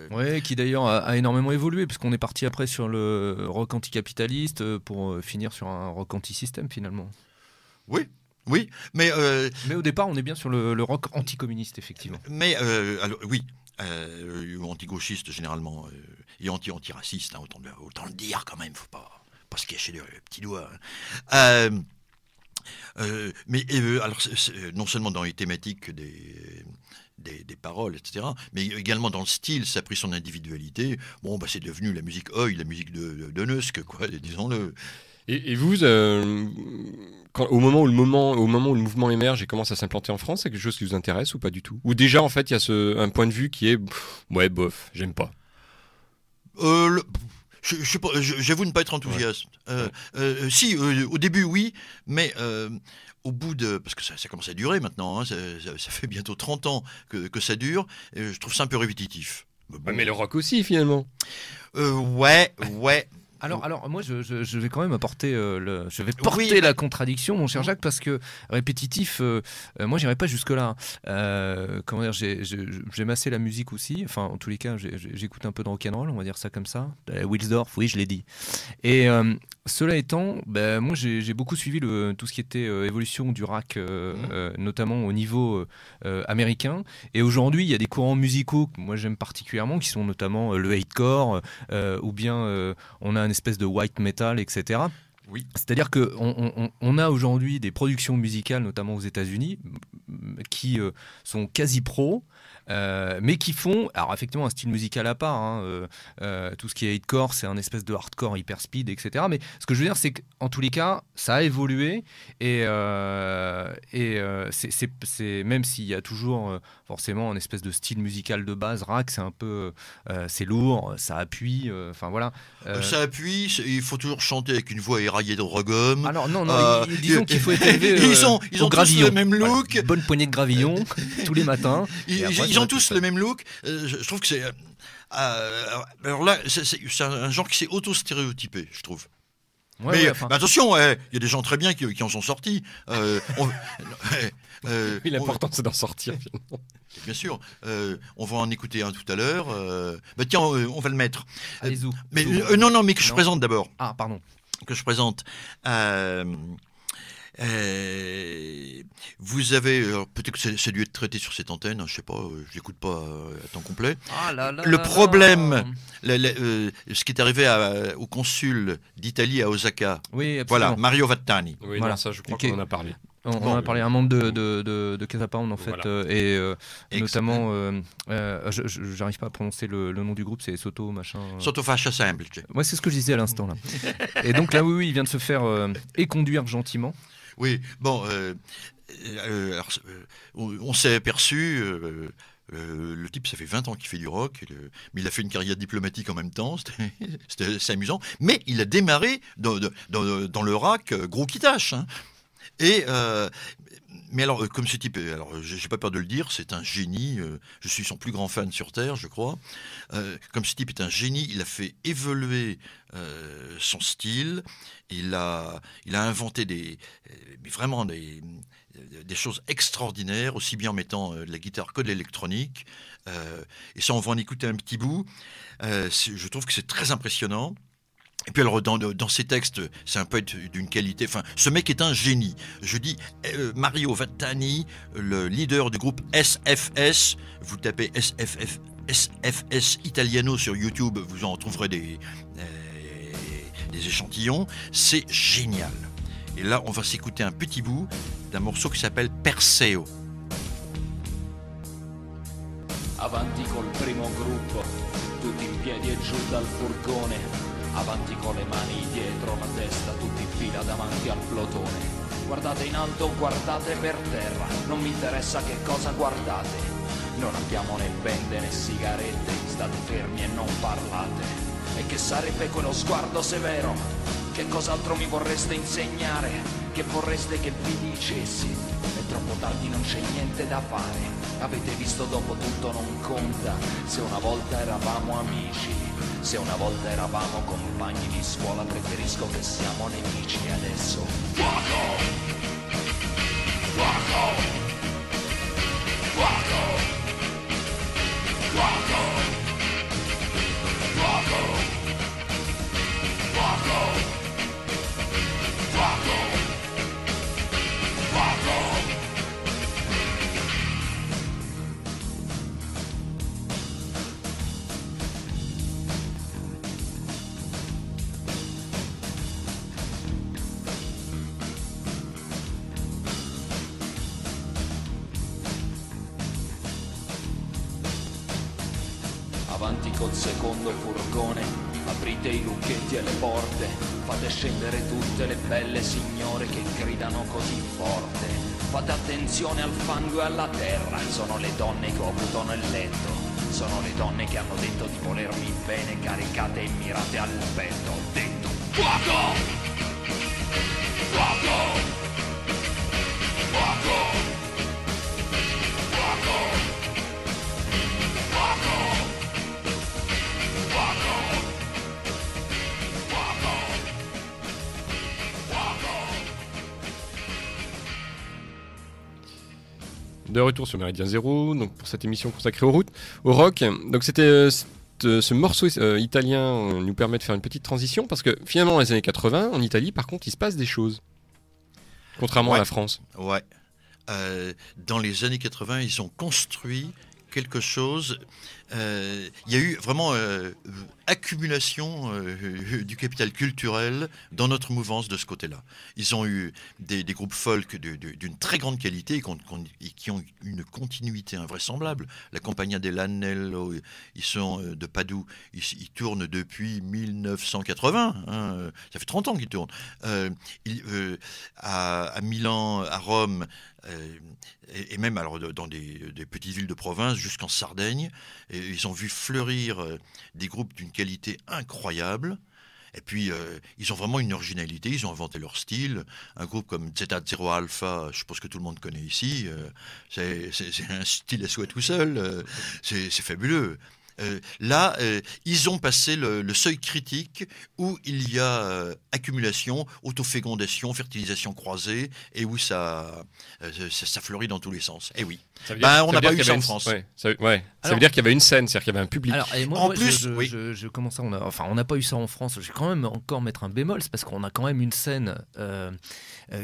Ouais, qui d'ailleurs a énormément évolué, puisqu'on est parti après sur le rock anticapitaliste pour finir sur un rock anti-système finalement. Oui, mais au départ, on est bien sur le rock anticommuniste, effectivement. Mais alors, oui, anti-gauchiste généralement, et anti-raciste, hein, autant le dire quand même, faut pas se cacher le petit doigt. Hein. Alors, non seulement dans les thématiques des paroles, etc., mais également dans le style, ça a pris son individualité. Bon, c'est devenu la musique Oi, la musique de Neusk, quoi, disons-le. Et vous, au moment où le mouvement émerge et commence à s'implanter en France, c'est quelque chose qui vous intéresse ou pas du tout? Ou déjà, en fait, il y a un point de vue qui est ouais, bof, j'aime pas. Je sais pas, j'avoue ne pas être enthousiaste. Si, au début, oui, mais au bout de... Parce que ça commence à durer maintenant, hein, ça fait bientôt 30 ans que ça dure, et je trouve ça un peu répétitif. Mais le rock aussi, finalement. Ouais. Alors moi je vais quand même apporter la contradiction, mon cher Jacques, parce que répétitif, moi j'irai pas jusque là. Comment dire, j'aime assez la musique aussi. Enfin, en tous les cas, j'écoute un peu de rock'n'roll, on va dire ça comme ça. Wilsdorf, oui, je l'ai dit. Et cela étant, moi j'ai beaucoup suivi tout ce qui était évolution du rock, notamment au niveau américain. Et aujourd'hui, il y a des courants musicaux que moi j'aime particulièrement, qui sont notamment le hatecore, ou bien on a une espèce de white metal, etc. Oui. C'est-à-dire qu'on a aujourd'hui des productions musicales, notamment aux États-Unis, qui sont quasi pro, mais qui font, alors effectivement, un style musical à part. Hein, tout ce qui est hatecore, c'est un espèce de hardcore hyper speed, etc. Mais ce que je veux dire, c'est qu'en tous les cas, ça a évolué, et c'est même s'il y a toujours forcément un espèce de style musical de base, rack, c'est un peu, c'est lourd, ça appuie, enfin voilà. Ça appuie, il faut toujours chanter avec une voix éraillée de regomme. Alors non, disons qu'il faut être élevé ils ont tous le même look. Voilà, bonne poignée de gravillon tous les matins. Ils ont tous le même look. Je trouve que c'est... alors là, c'est un genre qui s'est auto-stéréotypé, je trouve. Ouais, mais attention, il y a des gens très bien qui en sont sortis. Oui, l'important c'est d'en sortir finalement. Bien sûr, on va en écouter un tout à l'heure. Tiens, on va le mettre. Allez, zou. Mais non, mais que je présente d'abord. Ah, pardon. Que je présente. Vous avez, peut-être que c'est dû être traité sur cette antenne, hein, je sais pas, je l'écoute pas à temps complet. Le problème, ce qui est arrivé au consul d'Italie à Osaka, oui, absolument. voilà, Mario Vattani. Oui, voilà. non, ça je crois Okay. qu'on en a parlé. On en a parlé un membre de Casa Pound en fait, Voilà. Notamment, j'arrive pas à prononcer le nom du groupe, c'est Soto machin. Sottofascia semplice. Moi, c'est ce que je disais à l'instant là. Et donc là, oui, il vient de se faire éconduire gentiment. Oui, bon, alors, on s'est aperçu, le type, ça fait 20 ans qu'il fait du rock, mais il a fait une carrière diplomatique en même temps, c'était assez amusant, mais il a démarré dans le rock gros qui tâche, hein. Et, mais alors, comme ce type, alors j'ai pas peur de le dire, c'est un génie, je suis son plus grand fan sur Terre, je crois. Comme ce type est un génie, il a fait évoluer son style, il a inventé vraiment des choses extraordinaires, aussi bien en mettant de la guitare que de l'électronique. Et ça, on va en écouter un petit bout. Je trouve que c'est très impressionnant. Et puis alors dans ses textes, c'est un poète d'une qualité. Enfin, ce mec est un génie. Je dis Mario Vattani, le leader du groupe SFS. Vous tapez SFS Italiano sur YouTube, vous en trouverez des échantillons. C'est génial. Et là, on va s'écouter un petit bout d'un morceau qui s'appelle Perseo. Avanti col primo gruppo, tutti in piedi e giù dal furgone. Avanti con le mani dietro la testa, tutti in fila davanti al plotone. Guardate in alto, guardate per terra, non mi interessa che cosa guardate. Non abbiamo né bende né sigarette, state fermi e non parlate. E che sarebbe quello sguardo severo? Che cos'altro mi vorreste insegnare? Che vorreste che vi dicessi? È troppo tardi, non c'è niente da fare. Avete visto, dopo tutto non conta. Se una volta eravamo amici, se una volta eravamo compagni di scuola, preferisco che siamo nemici. E adesso fuoco! Fuoco! Fuoco! Fuoco! Fuoco! Fuoco! Fuoco! Fuoco! Avanti col secondo furgone, aprite i lucchetti e le porte, fate scendere tutte le belle signore che gridano così forte. Fate attenzione al fango e alla terra, sono le donne che ho avuto nel letto, sono le donne che hanno detto di volermi bene, caricate e mirate al petto. Ho detto fuoco! Fuoco! Fuoco! Fuoco! Fuoco! De retour sur Méridien Zéro, donc pour cette émission consacrée au rock. Donc c'était ce morceau italien nous permet de faire une petite transition parce que finalement dans les années 80 en Italie par contre il se passe des choses contrairement à la France. Ouais. Dans les années 80 ils ont construit quelque chose. Il y a eu vraiment accumulation du capital culturel dans notre mouvance de ce côté-là. Ils ont eu des groupes folk d'une très grande qualité et qui ont une continuité invraisemblable. La Compagnia dell'Anello, ils sont de Padoue, ils tournent depuis 1980. Hein, ça fait 30 ans qu'ils tournent. À Milan, à Rome, et même alors dans des petites villes de province jusqu'en Sardaigne, et ils ont vu fleurir des groupes d'une qualité incroyable. Et puis ils ont vraiment une originalité, ils ont inventé leur style. Un groupe comme Zeta Zero Alpha, je pense que tout le monde connaît ici, c'est un style à soi tout seul, c'est fabuleux. Là, ils ont passé le seuil critique où il y a accumulation, autofécondation, fertilisation croisée, et où ça fleurit dans tous les sens. Et oui. On n'a pas eu ça en France. Ça veut dire qu'il y avait une scène, c'est-à-dire qu'il y avait un public. Alors, et moi, en plus, je commence on n'a pas eu ça en France. Je vais quand même encore mettre un bémol, c'est parce qu'on a quand même une scène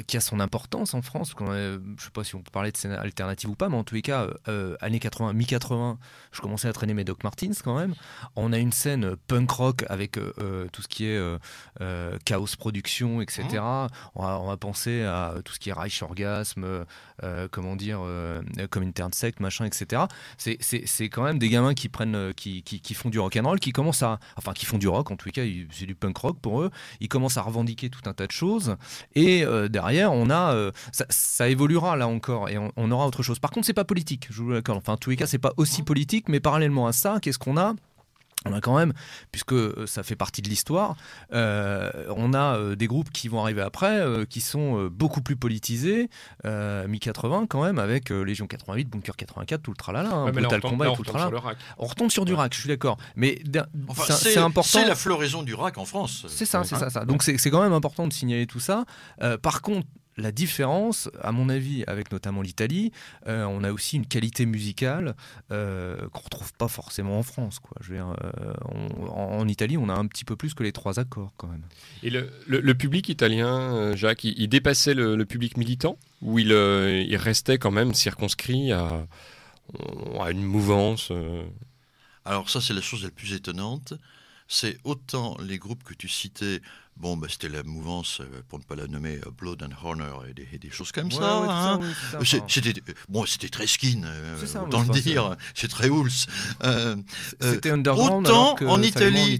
qui a son importance en France. Je ne sais pas si on peut parler de scène alternative ou pas, mais en tous les cas, années 80, mi-80, je commençais à traîner mes Doc Martens. Martins quand même. On a une scène punk rock avec tout ce qui est Chaos Production, etc. On va penser à tout ce qui est Reich Orgasme, comme Interne Sect, machin, etc. C'est quand même des gamins qui prennent, qui font du rock'n'roll, qui font du rock, en tout cas, c'est du punk rock pour eux. Ils commencent à revendiquer tout un tas de choses. Et derrière, on a ça évoluera là encore, et on aura autre chose. Par contre, c'est pas politique, je vous l'accorde. Enfin, en tous les cas, c'est pas aussi politique, mais parallèlement à ça, qu'est-ce qu'on a ? On a quand même, puisque ça fait partie de l'histoire, on a des groupes qui vont arriver après, qui sont beaucoup plus politisés, mi-80 quand même, avec Légion 88, Bunker 84, tout le tralala, Total Combat et tout le tralala. On retombe sur du rack, je suis d'accord. Mais c'est important. C'est la floraison du rack en France. C'est ça. Donc c'est quand même important de signaler tout ça. Par contre, la différence, à mon avis, avec notamment l'Italie, on a aussi une qualité musicale qu'on ne retrouve pas forcément en France, quoi. Je veux dire, en Italie, on a un petit peu plus que les 3 accords quand même. Et le public italien, Jacques, il dépassait le public militant, ou il restait quand même circonscrit à une mouvance Alors ça, c'est la chose la plus étonnante. C'est autant les groupes que tu citais, c'était la mouvance, pour ne pas la nommer, Blood and Honor et des choses comme ça. C'était très skin, autant le dire, c'est très Hulls. C'était underground. Autant en Italie,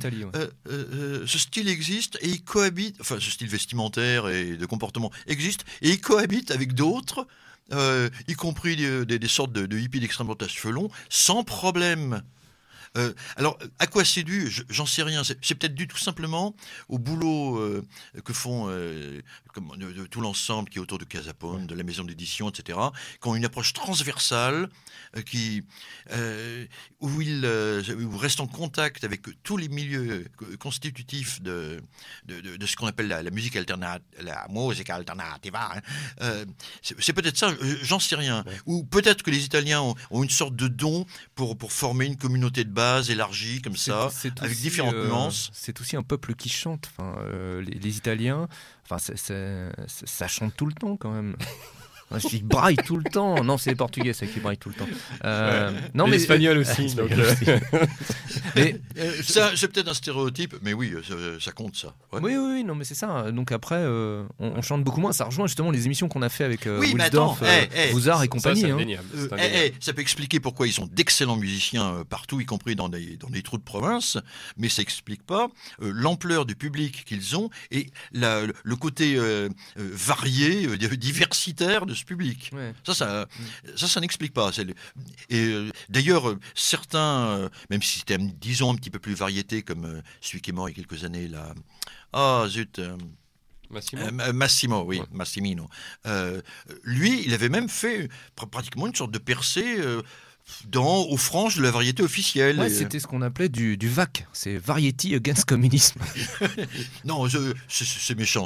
ce style existe et il cohabite, ce style vestimentaire et de comportement existe et il cohabite avec d'autres, y compris des sortes de hippies d'extrême droite à cheveux longs, sans problème. Alors, à quoi c'est dû ? J'en sais rien. C'est peut-être dû tout simplement au boulot que font tout l'ensemble qui est autour de Casapone, de la maison d'édition, etc., qui ont une approche transversale, où ils restent en contact avec tous les milieux constitutifs de ce qu'on appelle la musique alternative, la musique alternativa. C'est peut-être ça, j'en sais rien. Ouais. Ou peut-être que les Italiens ont une sorte de don pour former une communauté de base élargie comme ça, avec différentes nuances. C'est aussi un peuple qui chante. Les Italiens, ça chante tout le temps quand même. Ils braillent tout le temps. Non, c'est les Portugais qui braillent tout le temps. Non, mais Espagnols aussi. C'est peut-être un stéréotype, mais oui, ça compte ça. Ouais. Oui, non, mais c'est ça. Donc après, on chante beaucoup moins. Ça rejoint justement les émissions qu'on a fait avec Wilsdorf, Bouzard et compagnie. Ça peut expliquer pourquoi ils sont d'excellents musiciens partout, y compris dans des trous de province, mais ça explique pas l'ampleur du public qu'ils ont et le côté varié, diversitaire de ce public. Ouais. Ça n'explique pas. Et d'ailleurs, certains, même si c'était, disons, un petit peu plus variété, comme celui qui est mort il y a quelques années, là. Ah, zut. Massimo, oui, ouais. Massimino. Lui, il avait même fait pratiquement une sorte de percée aux franges de la variété officielle. Ouais, c'était ce qu'on appelait du VAC, c'est Variety Against Communism. Non, c'est méchant.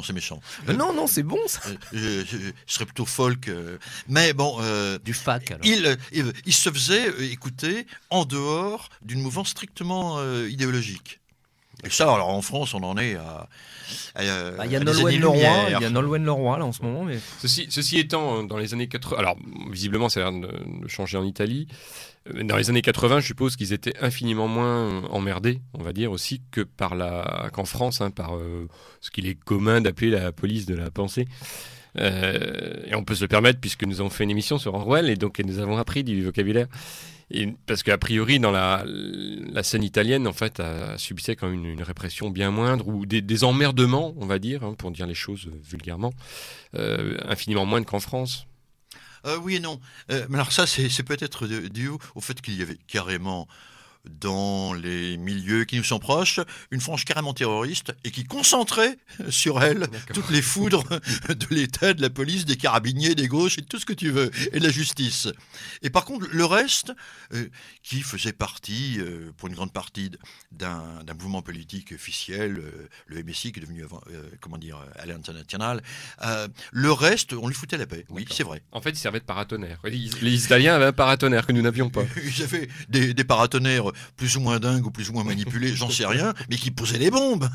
Non, c'est bon ça. Je serais plutôt folk. Mais bon... du FAC alors. Il se faisait écouter en dehors d'une mouvance strictement idéologique. Et ça, alors en France, on en est à il y a Nolwenn Leroy là en ce moment. Mais... Ceci étant, dans les années 80, alors visiblement ça a l'air de changer en Italie, dans les années 80, je suppose qu'ils étaient infiniment moins emmerdés, on va dire aussi, qu'en France, par ce qu'il est commun d'appeler la police de la pensée. Et on peut se le permettre puisque nous avons fait une émission sur Orwell et donc nous avons appris du vocabulaire. Parce qu'a priori, dans la scène italienne, en fait, subissait quand même une répression bien moindre, ou des emmerdements, on va dire, pour dire les choses vulgairement, infiniment moins qu'en France. Oui et non. Mais alors ça, c'est peut-être dû au fait qu'il y avait carrément, dans les milieux qui nous sont proches, une frange carrément terroriste et qui concentrait sur elle toutes les foudres de l'État, de la police, des carabiniers, des gauches et de tout ce que tu veux, et de la justice. Et par contre, le reste, qui faisait partie, pour une grande partie, d'un mouvement politique officiel, le MSI qui est devenu, Alliance Nationale, le reste, on lui foutait la paix. Oui, c'est vrai. En fait, ils servaient de paratonnerres. Les Italiens avaient un paratonnerre que nous n'avions pas. Ils avaient des paratonnerres plus ou moins dingues ou plus ou moins manipulés, j'en sais rien, mais qui posaient des bombes.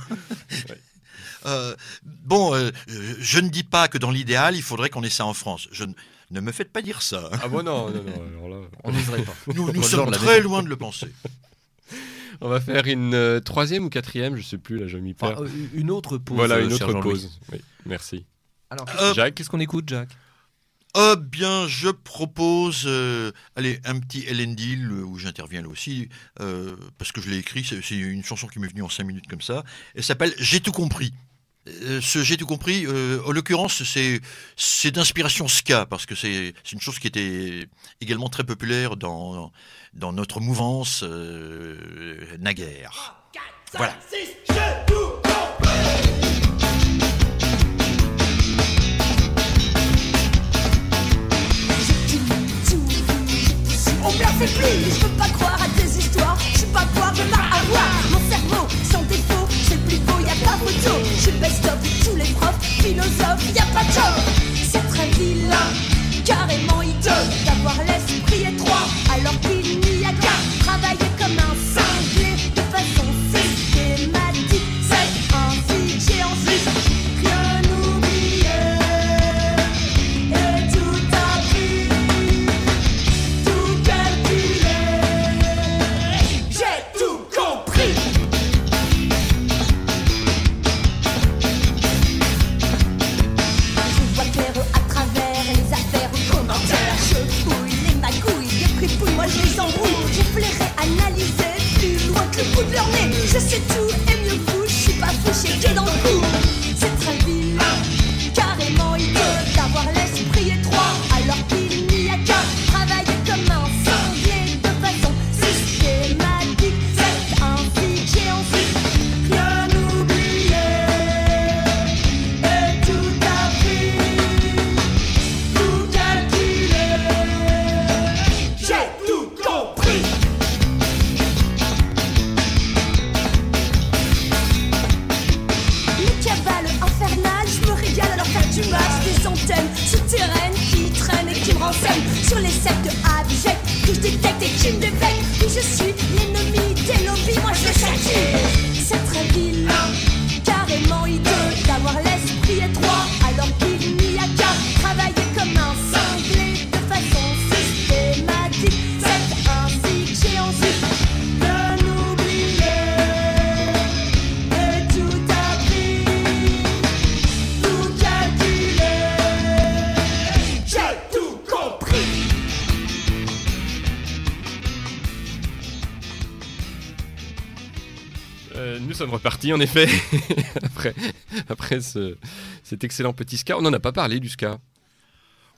Je ne dis pas que dans l'idéal, il faudrait qu'on ait ça en France. Ne me faites pas dire ça. Ah bon, non. Alors là, on n'oserait pas. Nous sommes très loin de le penser. On va faire une troisième ou quatrième, je sais plus, là je m'y perds. Enfin, une autre pause. Voilà, une cher autre Jean-Louis. pause. Oui, merci. Alors, Jacques, qu'est-ce qu'on écoute, Jacques? Bien, je propose allez, un petit Ellen Deal où j'interviens là aussi, parce que je l'ai écrit, c'est une chanson qui m'est venue en 5 minutes comme ça. Elle s'appelle J'ai tout compris. Ce J'ai tout compris, en l'occurrence, c'est d'inspiration ska, parce que c'est une chose qui était également très populaire dans notre mouvance naguère. Voilà. On me la fait plus, je peux pas croire à tes histoires. Je suis pas boire, je pas avoir. Mon cerveau, sans défaut, c'est le plus beau, y a pas photo. Je suis le best-of de tous les profs, philosophes, y a pas de genre. C'est très vilain, carrément hideux, d'avoir l'esprit étroit, alors qu'il n'y a qu'à travailler comme un cinglé de façon systématique. C'est ainsi que j'ai ensuite rien oublié et tout appris. J'ai tout compris. Je vois clair à travers les affaires aux commentaires. Je fouille les magouilles, les fripouilles, moi je les embrouille. Je plairais analyser plus loin que le bout de leur nez. Je sais tout et mieux que vous, je suis pas fou, j'ai Dieu dans le cou. C'est très vilain, carrément hideux, d'avoir l'esprit étroit, alors qu'il n'y a qu'à travailler comme un sanglier de façon systématique. C'est ainsi que j'ai ensuite rien oublié et tout appris, tout calculé. J'ai tout compris. Les cavales infernales, je me régale à leur faire du match. Des antennes souterraines qui traînent et qui me renseignent sur les sectes abjects que je détecte et qui me dévectent. Oui, je suis l'ennemi des lobbies, moi je le cherche. C'est très vilain, carrément hideux, d'avoir l'esprit étroit, alors qu'il n'y a qu'à travailler comme un cinglé de façon systématique. C'est ainsi que j'ai ensuite rien oublié et tout appris, tout calculé. J'ai tout compris. nous sommes repartis en effet, après cet excellent petit ska. On n'en a pas parlé du ska.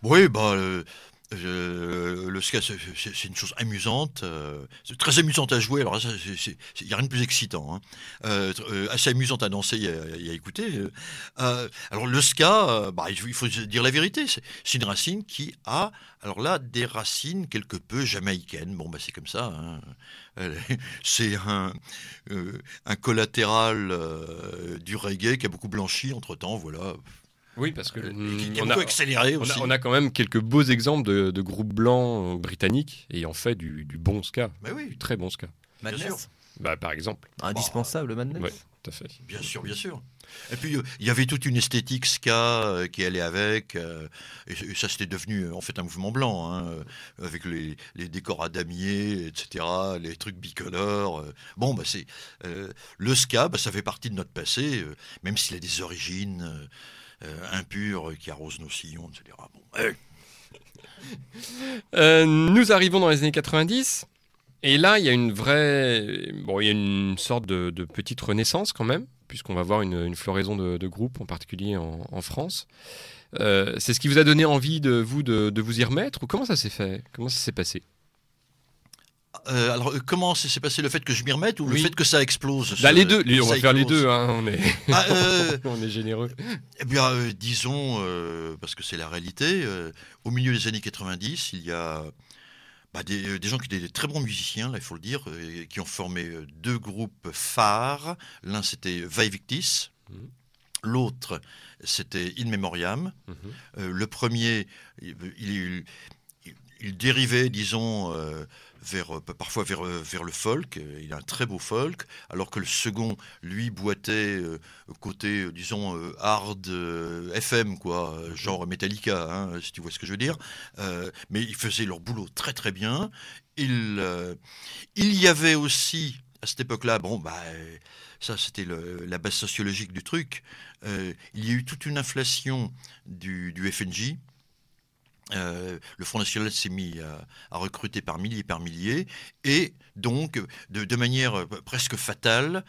Oui, le ska, c'est une chose amusante, c'est très amusante à jouer. Alors ça, il n'y a rien de plus excitant, hein. Assez amusante à danser et à écouter. Alors le ska, il faut dire la vérité, c'est une racine qui a, alors là, des racines quelque peu jamaïcaines. Bon, c'est comme ça, hein. C'est un collatéral du reggae qui a beaucoup blanchi entre-temps, voilà. Oui, parce que Qui a beaucoup accéléré aussi. on a quand même quelques beaux exemples de groupes blancs britanniques ayant fait du bon ska, Oui, du très bon ska. Madness. Par exemple. Indispensable, Madness. Ouais, tout à fait. Bien sûr, bien sûr. Et puis, il y avait toute une esthétique ska qui allait avec. Et ça, c'était devenu en fait un mouvement blanc, hein, avec les décors à damier, etc., les trucs bicolores. Le ska, ça fait partie de notre passé, même s'il a des origines impures qui arrosent nos sillons, etc. Nous arrivons dans les années 90. Et là, il y a il y a une sorte de petite renaissance quand même, puisqu'on va voir une floraison de groupes, en particulier en France. C'est ce qui vous a donné envie de vous y remettre, ou comment ça s'est fait? Comment ça s'est passé? Alors, comment ça s'est passé, le fait que je m'y remette ou le fait que ça explose? Les deux, on va faire les deux, hein, on est, on est généreux. Eh bien, disons, parce que c'est la réalité, au milieu des années 90, il y a des gens qui étaient des très bons musiciens, là, il faut le dire, qui ont formé deux groupes phares. L'un, c'était Vaevictis. L'autre, c'était In Memoriam. Le premier, il dérivait, disons, parfois vers le folk. Il a un très beau folk, alors que le second, lui, boitait côté, disons, hard FM, quoi, genre Metallica, hein, si tu vois ce que je veux dire. Mais ils faisaient leur boulot très très bien. Il y avait aussi, à cette époque-là, ça c'était la base sociologique du truc. Il y a eu toute une inflation du FNJ. Le Front National s'est mis à recruter par milliers, et donc de manière presque fatale,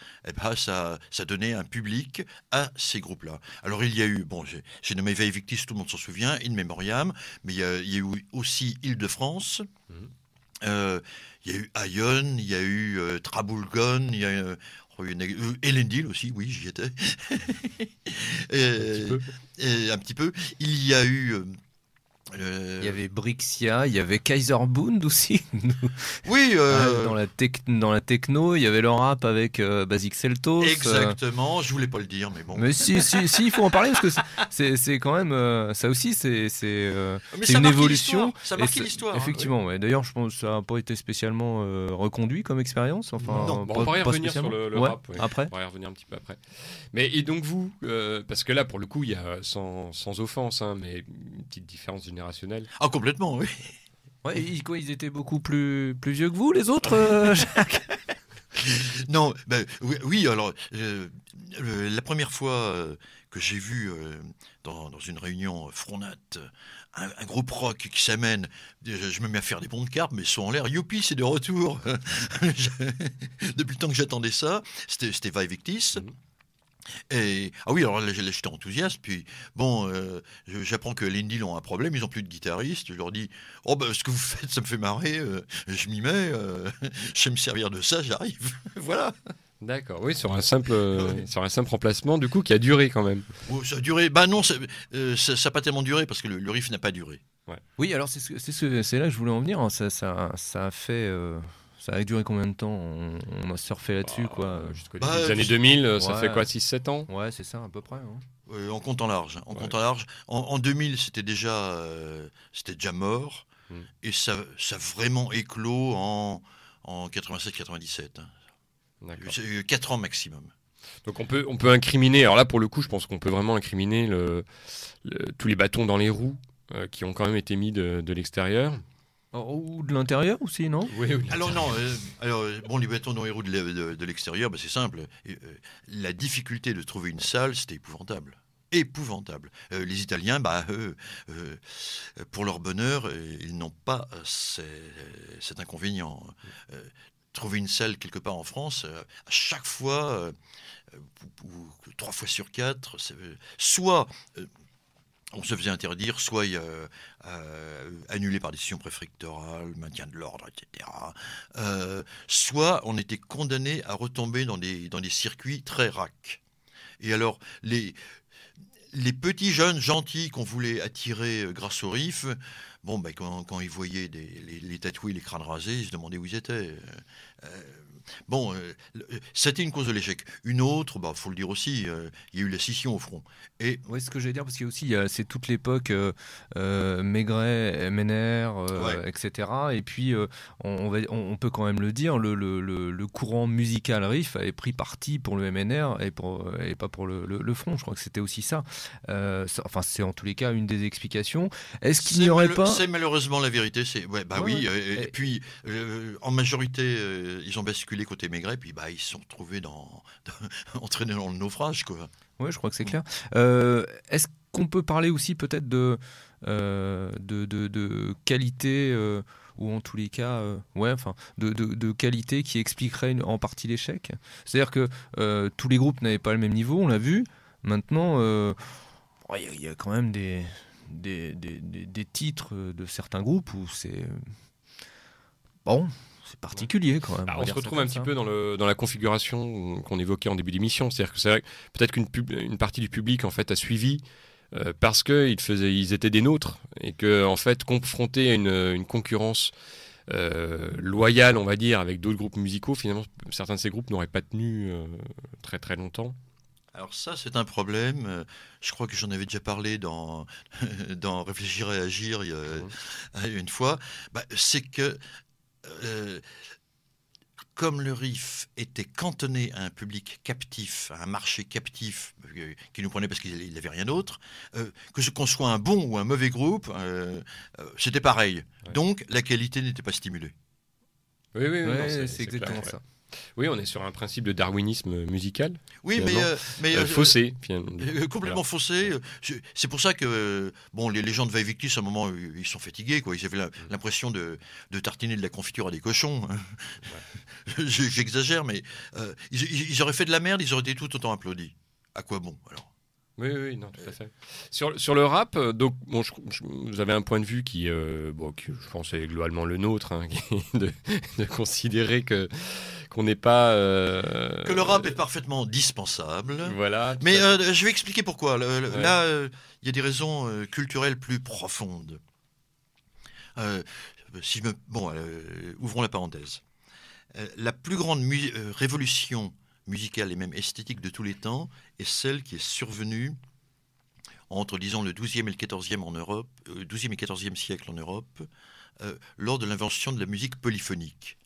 ça donnait un public à ces groupes-là. Alors il y a eu, j'ai nommé Veille Victis, tout le monde s'en souvient, In Memoriam, mais il y a eu aussi Île-de-France, il y a eu Ion, il y a eu Traboulgon, il y a eu Elendil aussi, oui, j'y étais. Un petit peu. Il y a eu... Il y avait Brixia, il y avait Kaiserbund aussi. Oui. Dans la techno, il y avait le rap avec Basic Seltos. Exactement, je voulais pas le dire, mais bon. Mais si, il faut en parler parce que c'est quand même ça aussi, c'est une évolution. Ça marque l'histoire. Effectivement, ouais. D'ailleurs, je pense que ça n'a pas été spécialement reconduit comme expérience. Enfin, non, on va y revenir sur le rap. Ouais. Après. On va y revenir un petit peu après. Mais et donc vous, parce que là, pour le coup, il y a sans offense, hein, mais une petite différence générationnelle. Ah, complètement, oui. Ouais, ils étaient beaucoup plus vieux que vous, les autres, Jacques. Non, oui, alors, la première fois que j'ai vu dans une réunion Fronat un groupe rock qui s'amène, je me mets à faire des bons de carpe, mais ils sont en l'air, youpi, c'est de retour. Depuis le temps que j'attendais ça, c'était Vae Victis. Et, ah oui, alors là j'étais enthousiaste, puis j'apprends que l'Indie ont un problème, ils n'ont plus de guitariste, je leur dis, ce que vous faites ça me fait marrer, je m'y mets, je sais me servir de ça, j'arrive, voilà. D'accord, oui, sur un simple remplacement, du coup, qui a duré quand même. Oh, ça a duré, non, ça n'a pas tellement duré, parce que le riff n'a pas duré. Ouais. Oui, alors c'est là que je voulais en venir, ça a fait... Ça a duré combien de temps? On a surfé là-dessus, quoi. Jusqu'aux années 2000, ça fait quoi, 6-7 ans? Ouais, c'est ça, à peu près. Hein. En comptant large. En 2000, c'était déjà mort. Et ça a vraiment éclos en 87-97. Hein. 4 ans maximum. Donc on peut incriminer, alors là pour le coup, je pense qu'on peut vraiment incriminer tous les bâtons dans les roues qui ont quand même été mis de l'extérieur. Ou de l'intérieur aussi, non? Oui. Alors non, les bâtons dans les roues de l'extérieur, c'est simple. La difficulté de trouver une salle, c'était épouvantable. Les Italiens, pour leur bonheur, ils n'ont pas cet inconvénient. Trouver une salle quelque part en France, à chaque fois, 3 fois sur 4, soit... on se faisait interdire, soit annulé par décision préfectorale, maintien de l'ordre, etc. Soit on était condamné à retomber dans des circuits très raques. Et alors, les petits jeunes gentils qu'on voulait attirer grâce au riff, quand ils voyaient les tatoués, les crânes rasés, ils se demandaient où ils étaient. C'était une cause de l'échec. Une autre, faut le dire aussi, il y a eu la scission au front. Et oui, ce que j'allais dire, parce qu'il y a aussi, c'est toute l'époque Maigret, MNR, etc. Et puis, on peut quand même le dire, le courant musical riff avait pris parti pour le MNR et pas pour le front. Je crois que c'était aussi ça. C'est en tous les cas une des explications. Est-ce qu'il n'y aurait pas... C'est malheureusement la vérité. Oui. Et puis, en majorité, ils ont basculé côté Maigret, puis ils se sont retrouvés entraînés dans le naufrage, quoi. Oui, je crois que c'est clair. Est-ce qu'on peut parler aussi peut-être de qualité, ou en tous les cas, de qualité qui expliquerait en partie l'échec? C'est-à-dire que tous les groupes n'avaient pas le même niveau, on l'a vu. Maintenant, il y a quand même des titres de certains groupes où c'est... c'est particulier quand même. On se retrouve un petit peu dans la configuration qu'on évoquait en début d'émission. C'est-à-dire que c'est vrai que peut-être qu'une partie du public en fait a suivi parce qu'ils étaient des nôtres et que en fait confrontés à une concurrence loyale, on va dire, avec d'autres groupes musicaux, finalement certains de ces groupes n'auraient pas tenu très très longtemps. Alors ça, c'est un problème. Je crois que j'en avais déjà parlé dans Réfléchir et Agir une fois. C'est que comme le riff était cantonné à un public captif, à un marché captif qui nous prenait parce qu'il n'avait rien d'autre, qu'on soit un bon ou un mauvais groupe, c'était pareil. Ouais. Donc la qualité n'était pas stimulée. Oui, c'est exactement ça. Oui, on est sur un principe de darwinisme musical. Oui, finalement. mais Faussé, finalement. complètement faussé. C'est pour ça que bon, les gens de Vaivictis, à un moment, ils sont fatigués, quoi. Ils avaient l'impression de tartiner de la confiture à des cochons. J'exagère, mais ils auraient fait de la merde, ils auraient été tout autant applaudis. À quoi bon alors? Oui, non, tout à fait. Sur le rap, donc, bon, vous avez un point de vue qui je pense est globalement le nôtre, hein, qui est de considérer qu'on n'est pas... Que le rap est parfaitement dispensable. Voilà. Mais je vais expliquer pourquoi. Là, il y a des raisons culturelles plus profondes. Ouvrons la parenthèse. La plus grande révolution musicale et même esthétique de tous les temps est celle qui est survenue entre, disons, le XIIe et le XIVe en Europe, XIIe et XIVe siècle en Europe, lors de l'invention de la musique polyphonique.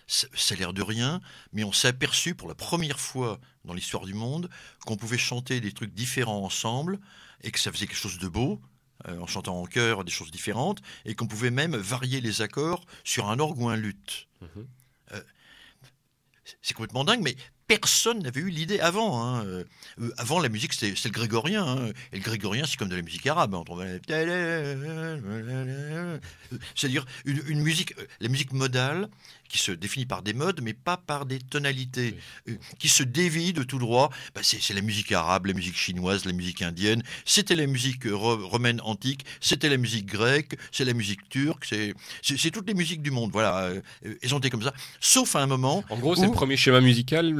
Ça a l'air de rien, mais on s'est aperçu pour la première fois dans l'histoire du monde qu'on pouvait chanter des trucs différents ensemble et que ça faisait quelque chose de beau, en chantant en chœur des choses différentes, et qu'on pouvait même varier les accords sur un orgue ou un luth. C'est complètement dingue, mais personne n'avait eu l'idée avant. Hein. Avant, la musique, c'était le grégorien. Hein. Et le grégorien, c'est comme de la musique arabe. Hein. C'est-à-dire une musique, la musique modale, qui se définit par des modes, mais pas par des tonalités, qui se dévie de tout droit. C'est la musique arabe, la musique chinoise, la musique indienne. C'était la musique romaine antique, c'était la musique grecque, c'est la musique turque, c'est toutes les musiques du monde. Voilà, elles ont été comme ça. Sauf à un moment. En gros, c'est le premier schéma musical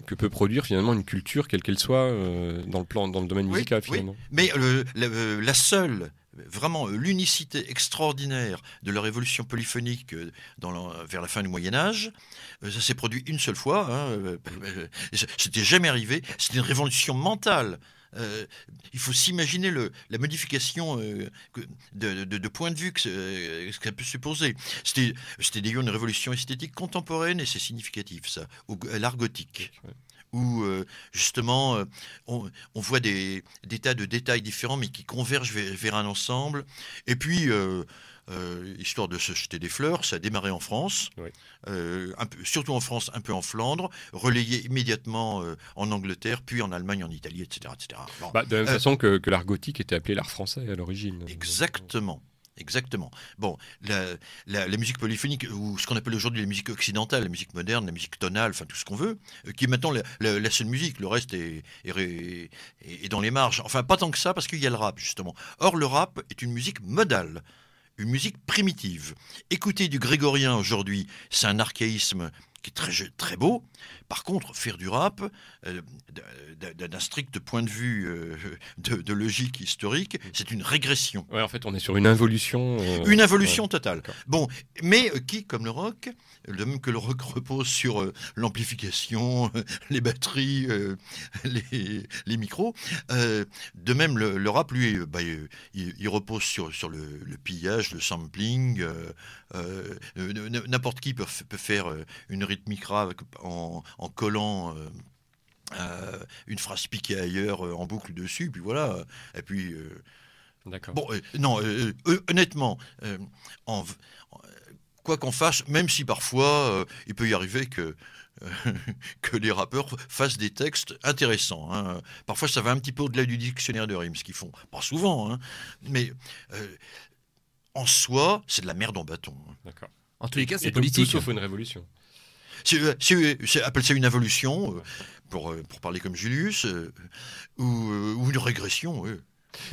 que peut produire finalement une culture, quelle qu'elle soit, dans le domaine musical finalement. Oui. Mais la seule. Vraiment, l'unicité extraordinaire de la révolution polyphonique vers la fin du Moyen-Âge, ça s'est produit une seule fois. Hein, c'était jamais arrivé. C'était une révolution mentale. Il faut s'imaginer la modification de point de vue que ça peut supposer. C'était d'ailleurs une révolution esthétique contemporaine et c'est significatif, ça, à l'art gothique. Ouais. Où justement on voit des tas de détails différents mais qui convergent vers un ensemble. Et puis, histoire de se jeter des fleurs, ça a démarré en France, surtout en France, un peu en Flandre, relayé immédiatement en Angleterre, puis en Allemagne, en Italie, etc. Bon, de la même façon que l'art gothique était appelé l'art français à l'origine. Exactement. Bon, la musique polyphonique, ou ce qu'on appelle aujourd'hui la musique occidentale, la musique moderne, la musique tonale, enfin tout ce qu'on veut, qui est maintenant la seule musique, le reste est dans les marges. Enfin, pas tant que ça, parce qu'il y a le rap, justement. Or, le rap est une musique modale, une musique primitive. Écouter du grégorien aujourd'hui, c'est un archaïsme qui est très beau. Par contre, faire du rap, d'un strict point de vue de logique historique, c'est une régression. Ouais, en fait, on est sur une involution. Une involution totale. Bon, mais qui, comme le rock, de même que le rock repose sur l'amplification, les batteries, les micros, de même le rap, lui, il repose sur le pillage, le sampling. N'importe qui peut faire une rythmique rap en collant une phrase piquée ailleurs en boucle dessus, puis voilà. Et puis, d'accord. Bon, honnêtement, quoi qu'on fasse, même si parfois il peut y arriver que les rappeurs fassent des textes intéressants. Hein. Parfois, ça va un petit peu au-delà du dictionnaire de rimes, ce qu'ils font. Pas souvent, hein, mais en soi, c'est de la merde en bâton. D'accord. En tous les cas, c'est et politique. Tout sauf une révolution. Appelle ça une involution, pour parler comme Julius, ou une régression. Oui.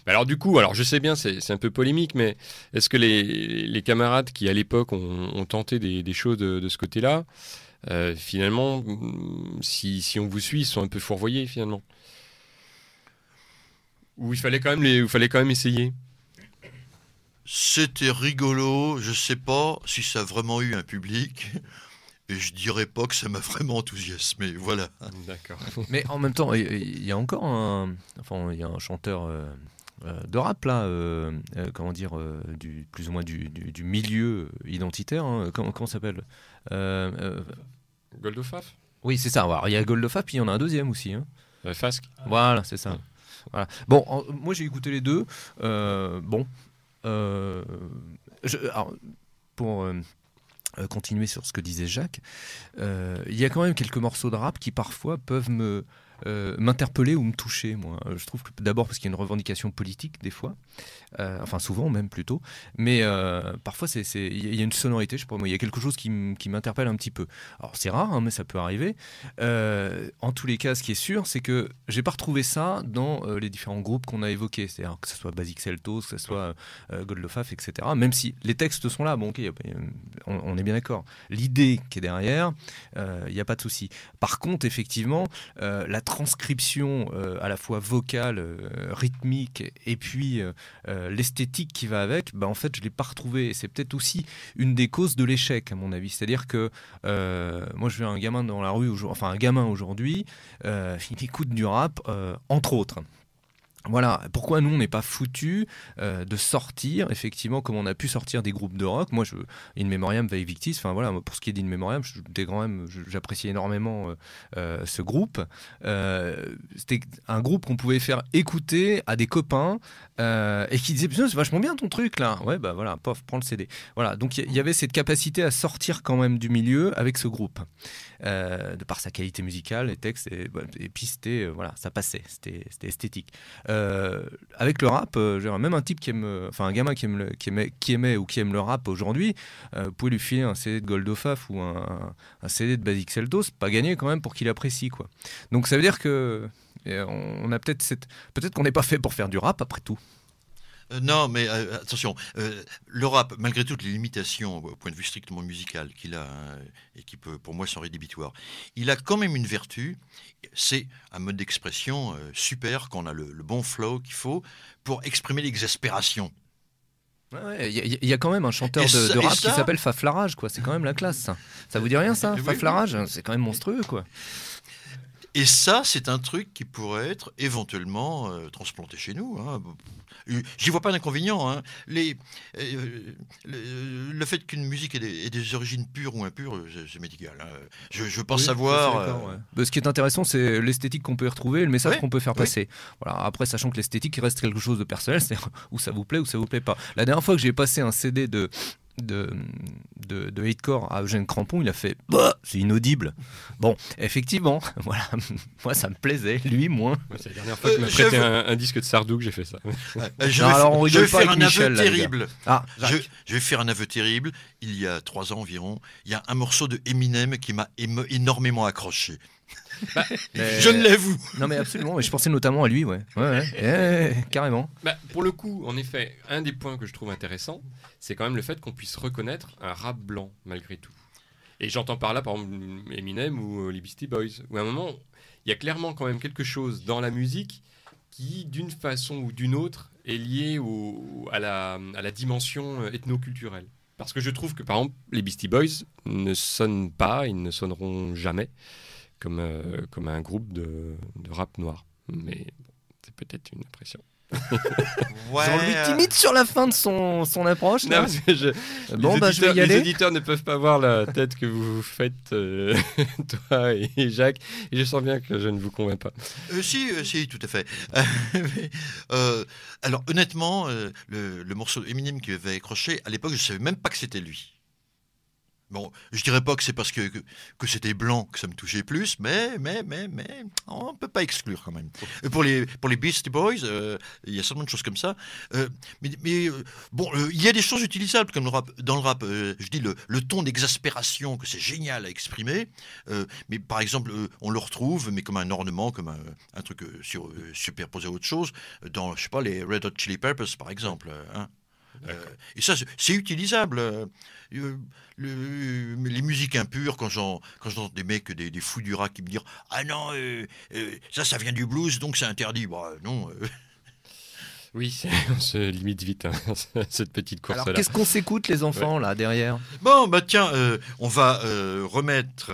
Alors du coup, je sais bien, c'est un peu polémique, mais est-ce que les camarades qui à l'époque ont tenté des choses de ce côté-là, finalement, si on vous suit, ils sont un peu fourvoyés finalement? Ou il fallait quand même essayer? C'était rigolo, je sais pas si ça a vraiment eu un public. Et je dirais pas que ça m'a vraiment enthousiasmé, voilà. D'accord. Mais en même temps, il y a encore un chanteur de rap là, plus ou moins du milieu identitaire. Hein, comment s'appelle Goldofaf. Oui, c'est ça. Alors, il y a Goldofaf, puis il y en a un deuxième aussi. Hein. Fasque. Voilà, c'est ça. Voilà. Bon, moi j'ai écouté les deux. continuer sur ce que disait Jacques, il y a quand même quelques morceaux de rap qui parfois peuvent m'interpeller ou me toucher, moi. Je trouve que d'abord parce qu'il y a une revendication politique des fois, enfin souvent même plutôt, mais parfois il y a une sonorité, je sais pas moi, il y a quelque chose qui m'interpelle un petit peu. Alors c'est rare, hein, mais ça peut arriver. En tous les cas, ce qui est sûr, c'est que j'ai pas retrouvé ça dans les différents groupes qu'on a évoqués, c'est-à-dire que ce soit Basic Seltos, que ce soit Goldlofaf, etc. Même si les textes sont là, bon ok, on est bien d'accord. L'idée qui est derrière, il n'y a pas de souci. Par contre, effectivement, la transcription à la fois vocale, rythmique et puis l'esthétique qui va avec, en fait je ne l'ai pas retrouvé. Et c'est peut-être aussi une des causes de l'échec à mon avis. C'est-à-dire que moi je vais un gamin dans la rue, un gamin aujourd'hui, il écoute du rap entre autres. Voilà, pourquoi nous on n'est pas foutus de sortir, effectivement, comme on a pu sortir des groupes de rock. Moi, In Memoriam, Vae Victis, enfin voilà, pour ce qui est d'In Memoriam, j'appréciais énormément ce groupe. C'était un groupe qu'on pouvait faire écouter à des copains et qui disaient putain, c'est vachement bien ton truc là. Ouais, bah voilà, pof, prends le CD. Voilà, donc il y avait cette capacité à sortir quand même du milieu avec ce groupe. De par sa qualité musicale, les textes, et puis c'était, voilà, ça passait, c'était esthétique. Avec le rap, même un type un gamin qui aimait ou qui aime le rap aujourd'hui, vous pouvez lui filer un CD de Goldlofaf ou un CD de Basic Seltos, pas gagné quand même pour qu'il apprécie, quoi. Donc ça veut dire que on a peut-être qu'on n'est pas fait pour faire du rap après tout. Non, mais attention, le rap, malgré toutes les limitations au point de vue strictement musical qu'il a, et qui peut, pour moi, sont rédhibitoires, il a quand même une vertu, c'est un mode d'expression super, quand on a le bon flow qu'il faut pour exprimer l'exaspération. Il y a quand même un chanteur de rap qui s'appelle Faflarage, quoi. C'est quand même la classe. Ça vous dit rien, ça, Faflarage? C'est quand même monstrueux, quoi. Et ça, c'est un truc qui pourrait être éventuellement transplanté chez nous. Hein. J'y vois pas d'inconvénient. Hein. Le fait qu'une musique ait des origines pures ou impures, ça m'est égal. Hein. Je pense savoir. Ce qui est intéressant, c'est l'esthétique qu'on peut y retrouver et le message qu'on peut faire passer. Voilà. Après, sachant que l'esthétique il reste quelque chose de personnel, c'est où ça vous plaît ou ça vous plaît pas. La dernière fois que j'ai passé un CD de Hatecore à Eugène Crampon, il a fait c'est inaudible. Bon, effectivement, voilà, moi ça me plaisait, lui moins. C'est la dernière fois qu'il m'a prêté un disque de Sardou que j'ai fait ça. Je vais faire un aveu terrible. Je vais faire un aveu terrible. Il y a 3 ans environ, il y a un morceau de Eminem qui m'a énormément accroché. Je ne l'avoue. Non mais absolument, mais je pensais notamment à lui, carrément. Pour le coup, en effet, un des points que je trouve intéressant, c'est quand même le fait qu'on puisse reconnaître un rap blanc malgré tout. Et j'entends par là, par exemple, Eminem ou les Beastie Boys, où à un moment, il y a clairement quand même quelque chose dans la musique qui, d'une façon ou d'une autre, est lié à la dimension ethno-culturelle. Parce que je trouve que, par exemple, les Beastie Boys ne sonnent pas, ils ne sonneront jamais comme un groupe de rap noir. Mais bon, c'est peut-être une impression. Jean-Louis timide sur la fin de son approche. Non, parce que je vais y aller. Les auditeurs ne peuvent pas voir la tête que vous faites, toi et Jacques, et je sens bien que je ne vous convainc pas. Si, tout à fait. Alors honnêtement, le morceau Eminem qui avait accroché, à l'époque je ne savais même pas que c'était lui. Bon, je dirais pas que c'est parce que c'était blanc que ça me touchait plus, mais on peut pas exclure quand même. Pour les Beastie Boys, il y a certainement de choses comme ça. Bon, il y a des choses utilisables comme dans le rap. Je dis le ton d'exaspération que c'est génial à exprimer. Mais par exemple, on le retrouve, mais comme un ornement, comme un truc superposé à autre chose, dans je sais pas les Red Hot Chili Peppers par exemple. Hein. Et ça, c'est utilisable. Les musiques impures, quand j'entends des mecs, des fous du rap qui me disent « Ah non, ça vient du blues, donc c'est interdit. » Non. Oui, on se limite vite, cette petite course-là. Alors, qu'est-ce qu'on s'écoute, les enfants, là, derrière? Bon, tiens, on va remettre...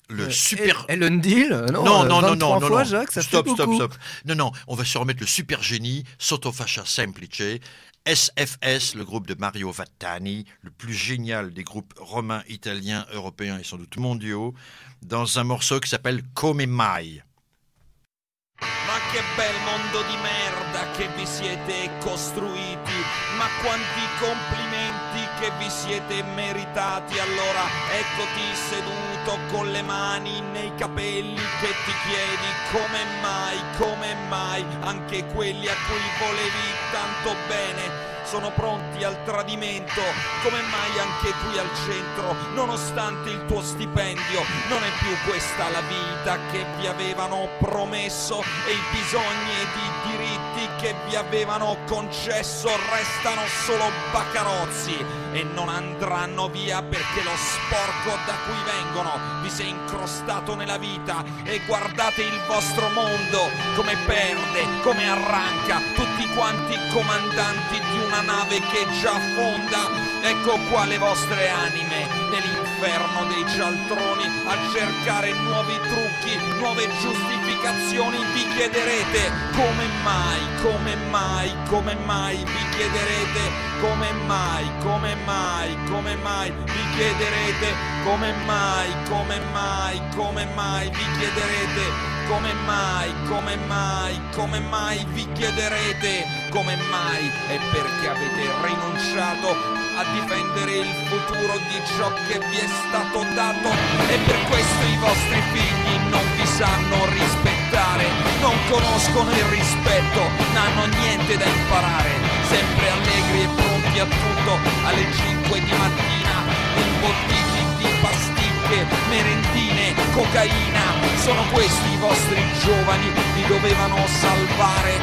le super Ellen Deal, non, fois, Jacques, ça fait beaucoup. Stop. Non, on va se remettre le super génie Sottofascia Semplice, SFS, le groupe de Mario Vattani, le plus génial des groupes romains, italiens, européens et sans doute mondiaux, dans un morceau qui s'appelle Come Mai. Ma che bel mondo di merda che vi siete costruiti, ma quanti complimenti che vi siete meritati. Allora eccoti seduto con le mani nei capelli che ti chiedi come mai anche quelli a cui volevi tanto bene sono pronti al tradimento. Come mai anche qui al centro, nonostante il tuo stipendio, non è più questa la vita che vi avevano promesso, e i bisogni ed i diritti che vi avevano concesso restano solo baccarozzi e non andranno via, perché lo sporco da cui vengono vi si è incrostato nella vita. E guardate il vostro mondo come perde, come arranca, tutti quanti comandanti di una nave che già affonda. Ecco qua le vostre anime nell'inferno dei cialtroni a cercare nuovi trucchi, nuove giustificazioni. Vi chiederete come mai, vi chiederete come mai, vi chiederete come mai, vi chiederete come mai, vi chiederete come mai. È perché avete rinunciato a difendere il futuro di ciò che vi è stato dato, e per questo i vostri figli non vi sanno rispettare, non conoscono il rispetto, non hanno niente da imparare, sempre allegri e pronti a tutto, alle 5 di mattina, imbottiti di pasticche, merendine, cocaina. Sono questi i vostri giovani, vi dovevano salvare,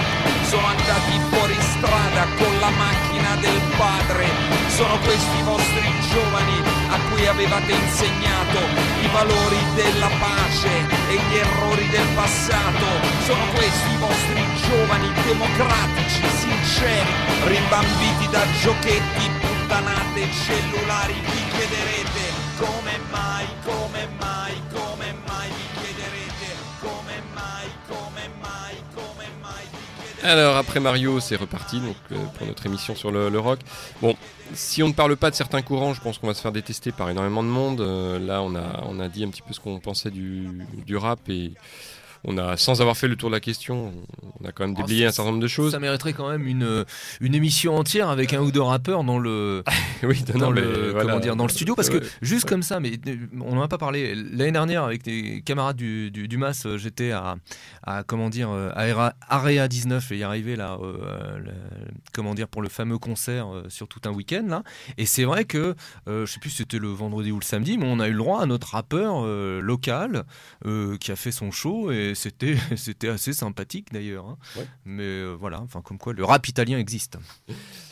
sono andati fuori strada con la macchina del padre. Sono questi i vostri giovani a cui avevate insegnato i valori della pace e gli errori del passato. Sono questi i vostri giovani democratici, sinceri, rimbambiti da giochetti, puttanate, cellulari. Vi chiederete come mai, vi chiederete come mai, vi chiederete. Alors après Mario, c'est reparti donc, pour notre émission sur le rock. Bon, si on ne parle pas de certains courants, je pense qu'on va se faire détester par énormément de monde. Là, on a dit un petit peu ce qu'on pensait du rap, et on a, sans avoir fait le tour de la question, on a quand même déblayé un certain nombre de choses. Ça mériterait quand même une émission entière avec un ou deux rappeurs dans le, oui, dans le studio, parce que juste comme ça, mais on n'en a pas parlé. L'année dernière, avec des camarades du MAS, j'étais à Area 19 et y arriver là, pour le fameux concert sur tout un week-end là. Et c'est vrai que je sais plus si c'était le vendredi ou le samedi, mais on a eu le droit à notre rappeur local qui a fait son show, et c'était assez sympathique d'ailleurs, hein. Ouais. Mais voilà, enfin comme quoi le rap italien existe.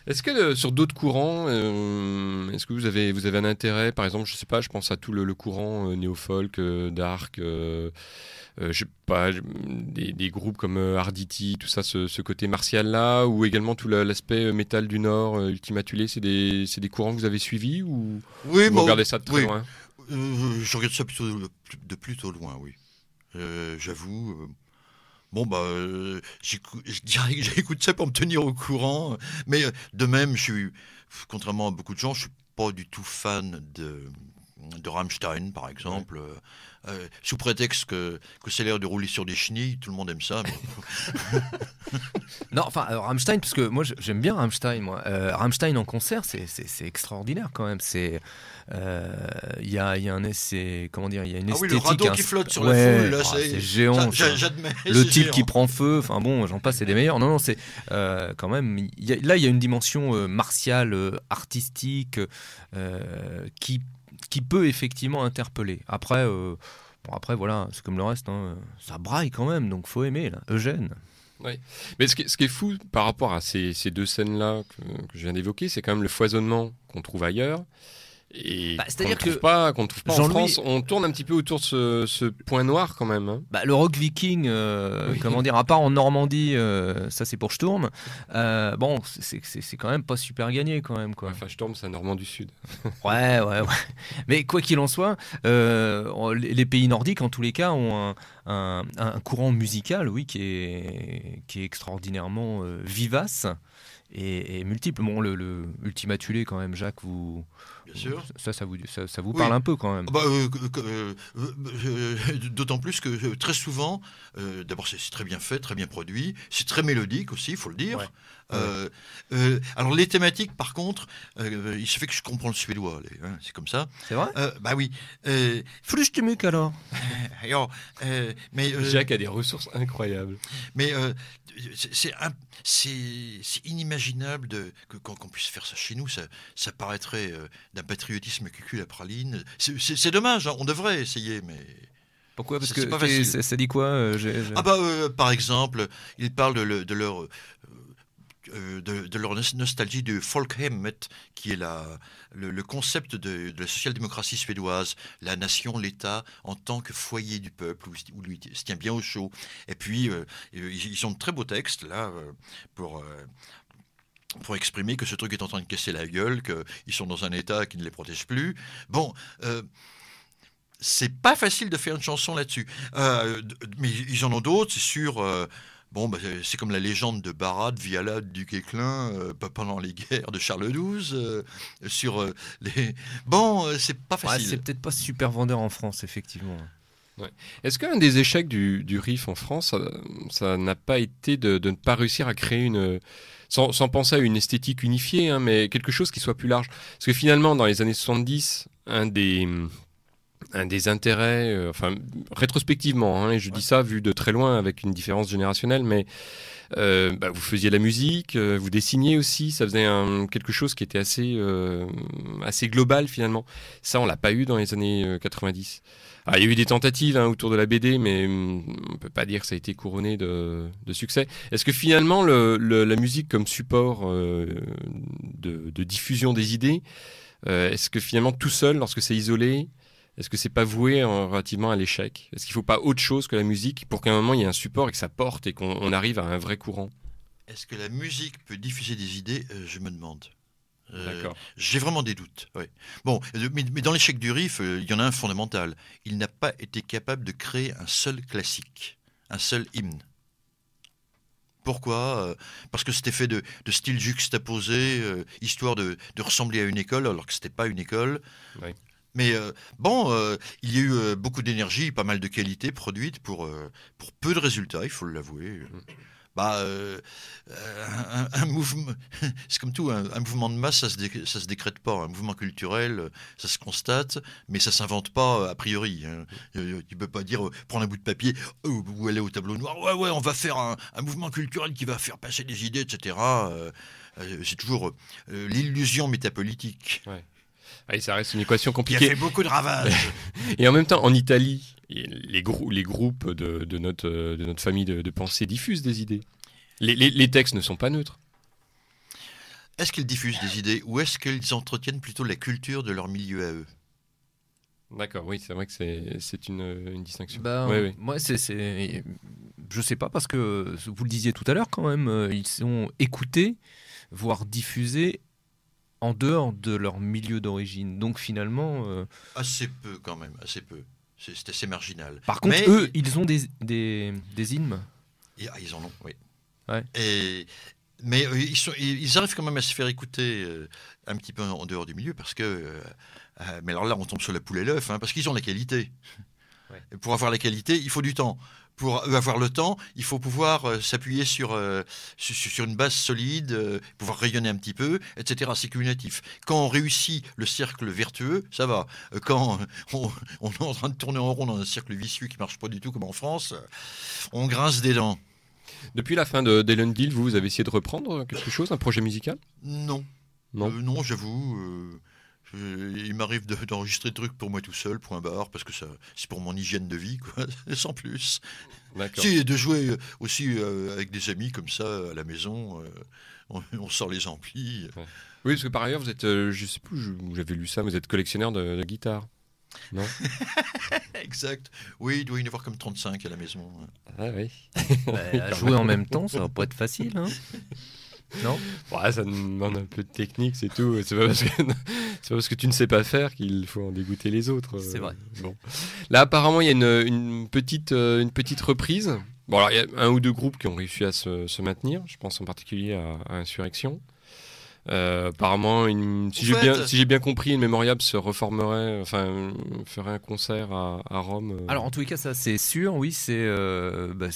Est-ce que sur d'autres courants, est-ce que vous avez un intérêt, par exemple, je sais pas, je pense à tout le courant néo-folk, dark, je sais pas, des groupes comme Arditi, tout ça, ce côté martial là, ou également tout l'aspect métal du Nord, Ultima Thule, c'est des courants que vous avez suivis, ou oui, vous regardez ça de très loin? Je regarde ça plutôt loin, oui. J'avoue. Je dirais que j'écoute ça pour me tenir au courant. Mais de même, contrairement à beaucoup de gens, je suis pas du tout fan de Rammstein, par exemple. Ouais. Sous prétexte que c'est l'air de rouler sur des chenilles, tout le monde aime ça. Mais... Non, enfin, Rammstein, parce que moi j'aime bien Rammstein. Rammstein en concert, c'est extraordinaire quand même. Il y a une esthétique. Oui, le radeau qui flotte sur la foule, là, c'est géant. J'admets. Le type qui prend feu, enfin bon, j'en passe, c'est des meilleurs. Non, c'est quand même. Là, il y a une dimension martiale, artistique, qui peut effectivement interpeller. Après, voilà, c'est comme le reste, hein, ça braille quand même, donc faut aimer, là. Eugène. Oui. Mais ce qui est fou par rapport à ces deux scènes-là que je viens d'évoquer, c'est quand même le foisonnement qu'on trouve ailleurs. Et qu'on ne trouve pas en France. On tourne un petit peu autour de ce point noir quand même, hein. Le rock viking, à part en Normandie, ça c'est pour Sturm. C'est quand même pas super gagné quand même, quoi. Enfin, Sturm, c'est un Normand du Sud. Ouais. Mais quoi qu'il en soit, les pays nordiques en tous les cas ont un courant musical, oui, qui est extraordinairement vivace et multiple. Bon, le Ultima Thule quand même, Jacques, vous... Bien sûr. Ça vous parle un peu quand même. D'autant plus que très souvent, d'abord c'est très bien fait, très bien produit, c'est très mélodique aussi, il faut le dire. Ouais. Alors les thématiques, par contre, il se fait que je comprends le suédois, c'est comme ça. C'est vrai? Bah oui. Frühstück alors. Mais Jacques a des ressources incroyables. Mais c'est inimaginable qu'on puisse faire ça chez nous. Ça paraîtrait d'un patriotisme cucul la praline. C'est dommage, hein, on devrait essayer, mais... Pourquoi? Parce C'est que pas facile. ça dit quoi? Ah bah, par exemple, ils parlent de leur nostalgie du folkhemmet, qui est le concept de la social-démocratie suédoise, la nation, l'État, en tant que foyer du peuple, où lui se tient bien au chaud. Et puis, ils ont de très beaux textes, là, pour exprimer que ce truc est en train de casser la gueule, qu'ils sont dans un État qui ne les protège plus. Bon... c'est pas facile de faire une chanson là-dessus. Mais ils en ont d'autres, c'est sûr. C'est comme la légende de Barat, Viala, du Guesclin, pendant les guerres de Charles XII. C'est pas Ouais, facile. c'est peut-être pas super vendeur en France, effectivement. Est-ce qu'un des échecs du riff en France, ça n'a pas été de ne pas réussir à créer sans penser à une esthétique unifiée, hein, mais quelque chose qui soit plus large? Parce que finalement, dans les années 70, un des intérêts, rétrospectivement, hein, et je dis ça vu de très loin avec une différence générationnelle, mais vous faisiez la musique, vous dessiniez aussi, ça faisait quelque chose qui était assez global finalement. Ça, on l'a pas eu dans les années 90. Alors, il y a eu des tentatives autour de la BD, mais on peut pas dire que ça a été couronné de succès. Est-ce que finalement la musique comme support de diffusion des idées, est-ce que finalement tout seul, lorsque c'est isolé, est-ce que c'est pas voué relativement à l'échec? Est-ce qu'il faut pas autre chose que la musique pour qu'à un moment il y ait un support et que ça porte et qu'on arrive à un vrai courant? Est-ce que la musique peut diffuser des idées? Je me demande. D'accord. J'ai vraiment des doutes. Ouais. Bon, mais dans l'échec du riff, il y en a un fondamental. Il n'a pas été capable de créer un seul classique, un seul hymne. Pourquoi? Parce que c'était fait de styles juxtaposés, histoire de ressembler à une école, alors que c'était pas une école. Oui. Mais il y a eu beaucoup d'énergie, pas mal de qualité produite pour peu de résultats, il faut l'avouer. Un mouvement, c'est comme tout, un mouvement de masse, ça se décrète pas. Un mouvement culturel, ça se constate, mais ça s'invente pas a priori. Hein. Tu peux pas dire, prendre un bout de papier ou aller au tableau noir. Ouais, on va faire un mouvement culturel qui va faire passer des idées, etc. C'est toujours l'illusion métapolitique. Ouais. Allez, ça reste une équation Qui a compliquée. fait beaucoup de ravages. Et en même temps, en Italie, les groupes de notre famille de pensée diffusent des idées. Les textes ne sont pas neutres. Est-ce qu'ils diffusent des idées ou est-ce qu'ils entretiennent plutôt la culture de leur milieu à eux? D'accord, oui, c'est vrai que c'est une distinction. Oui. Moi, je sais pas, parce que vous le disiez tout à l'heure quand même, ils sont écoutés, voire diffusés en dehors de leur milieu d'origine. Donc finalement... Assez peu quand même, assez peu. C'est assez marginal. Par contre, eux, ils ont des hymnes. Ils en ont, oui. Ouais. Mais ils arrivent quand même à se faire écouter un petit peu en dehors du milieu parce que... mais alors là, on tombe sur la poule et l'œuf, hein, parce qu'ils ont la qualité. Ouais. Et pour avoir la qualité, il faut du temps. Pour avoir le temps, il faut pouvoir s'appuyer sur une base solide, pouvoir rayonner un petit peu, etc. C'est cumulatif. Quand on réussit le cercle vertueux, ça va. Quand on est en train de tourner en rond dans un cercle vicieux qui ne marche pas du tout comme en France, on grince des dents. Depuis la fin d'Ellen Deal, vous avez essayé de reprendre quelque chose, un projet musical? Non. Non, j'avoue. Il m'arrive d'enregistrer des trucs pour moi tout seul, point barre, parce que c'est pour mon hygiène de vie, quoi, sans plus. D'accord. Si, de jouer aussi avec des amis comme ça à la maison, on sort les amplis. Ouais. Oui, parce que par ailleurs, vous êtes, je sais plus où j'avais lu ça, vous êtes collectionneur de guitare, non? Exact. Oui, il doit y en avoir comme 35 à la maison. Ah oui. À jouer en même temps, ça va pas être facile, hein. Non? Ouais, ça demande un peu de technique, c'est tout. C'est pas parce que tu ne sais pas faire qu'il faut en dégoûter les autres. C'est vrai. Bon. Là, apparemment, il y a une petite reprise. Bon, alors, il y a un ou deux groupes qui ont réussi à se maintenir. Je pense en particulier à Insurrection. Apparemment, si j'ai bien compris, Inmemoriable se reformerait, ferait un concert à Rome. Alors en tous les cas, ça c'est sûr, oui, c'est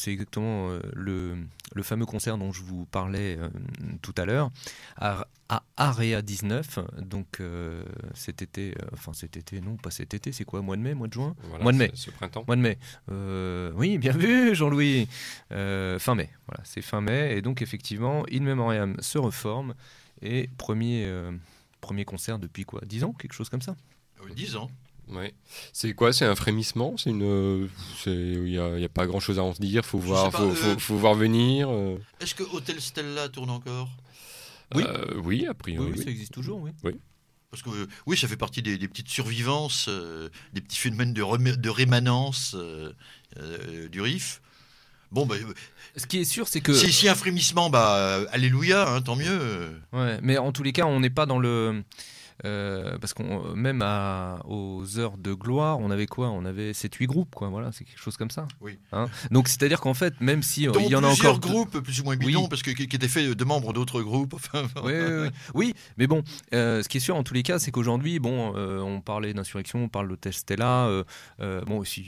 exactement le fameux concert dont je vous parlais tout à l'heure à Area 19, donc cet été, non pas cet été, c'est quoi, mois de mai, mois de juin, voilà, mois de mai, ce printemps. Mois de mai. Oui, bien vu, Jean-Louis. Fin mai, voilà, c'est fin mai, et donc effectivement, In Memoriam se reforme. Et premier concert depuis quoi, 10 ans, quelque chose comme ça. 10 ans. Ouais. C'est quoi? C'est un frémissement? Il n'y a pas grand-chose à en dire. Faut voir venir. Est-ce que Hôtel Stella tourne encore? Oui, a priori. Oui, ça existe toujours, oui. Parce que oui, ça fait partie des petites survivances, des petits phénomènes de rémanence du riff. Bon, ce qui est sûr, c'est que si un frémissement, alléluia, hein, tant mieux. Ouais, mais en tous les cas, on n'est pas dans le parce qu'on même aux heures de gloire, on avait quoi? On avait 7-8 groupes, quoi. Voilà, c'est quelque chose comme ça. Oui. Hein, donc c'est-à-dire qu'en fait, même si il y en a plusieurs encore groupes plus ou moins bidons, parce qui étaient faits de membres d'autres groupes. Oui, mais bon, ce qui est sûr en tous les cas, c'est qu'aujourd'hui, on parlait d'Insurrection, on parle d'Hôtel Stella, aussi,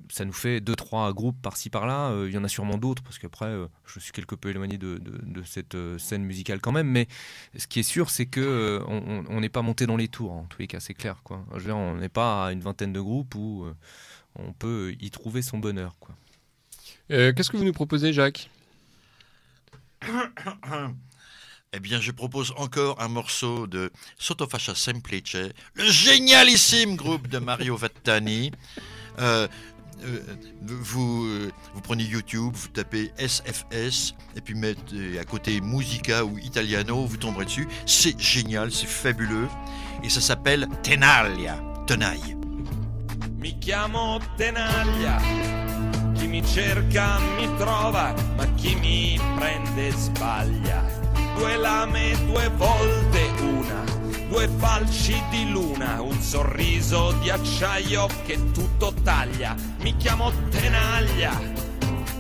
ça nous fait 2-3 groupes par-ci par-là. Il y en a sûrement d'autres, parce qu'après, je suis quelque peu éloigné de cette scène musicale quand même. Mais ce qui est sûr, c'est que on n'est pas monté dans les tours, en tous les cas, c'est clair, quoi. Je veux dire, on n'est pas à une vingtaine de groupes où on peut y trouver son bonheur, quoi. Qu'est-ce que vous nous proposez, Jacques? Eh bien, je propose encore un morceau de Sottofascia Semplice, le génialissime groupe de Mario Vattani. Vous prenez YouTube, vous tapez SFS et puis mettez à côté Musica ou Italiano, vous tomberez dessus. C'est génial, c'est fabuleux et ça s'appelle Tenaglia, tenaille. Mi chiamo Tenaglia, chi mi cerca mi trova, ma chi mi prende sbaglia. 2 lame, 2 volte una, 2 falci di luna, un sorriso di acciaio che tutto taglia. Mi chiamo Tenaglia,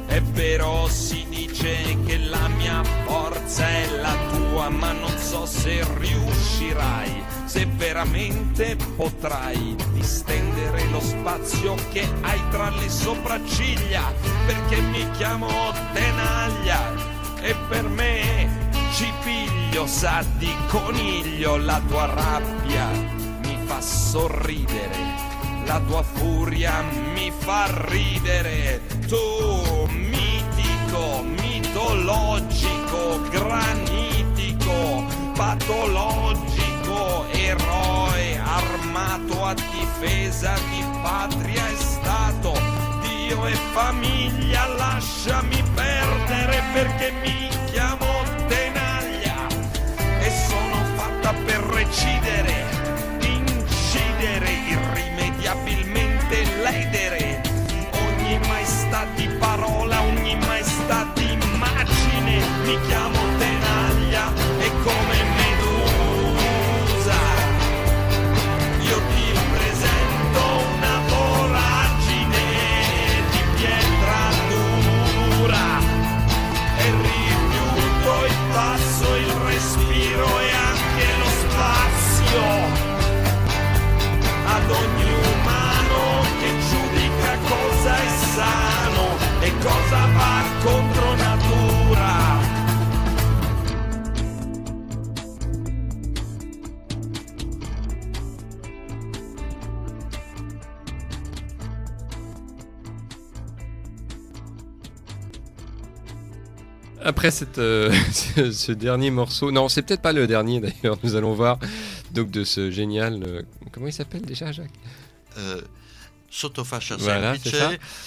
è vero si dice che la mia forza è la tua, ma non so se riuscirai, se veramente potrai distendere lo spazio che hai tra le sopracciglia, perché mi chiamo Tenaglia e per me ci piglio, sa di coniglio, la tua rabbia mi fa sorridere, la tua furia mi fa ridere. Tu, mitico, mitologico, granitico, patologico, eroe armato a difesa di patria e Stato, Dio e famiglia, lasciami perdere perché mi chiamo Tenaglia e sono fatta per recidere, incidere, irrimediabilmente ledere ogni maestà di parola, ogni maestà di immagine. Mi chiamo Tenaglia e come Medusa io ti presento una voragine di pietra dura e rifiuto il passo, il respiro e anche lo spazio ad ogni umano che giudica cosa è sano e cosa va contro natura. Après ce dernier morceau, non, c'est peut-être pas le dernier d'ailleurs, nous allons voir, donc de ce génial, comment il s'appelle déjà, Jacques? Sottofascia Semplice,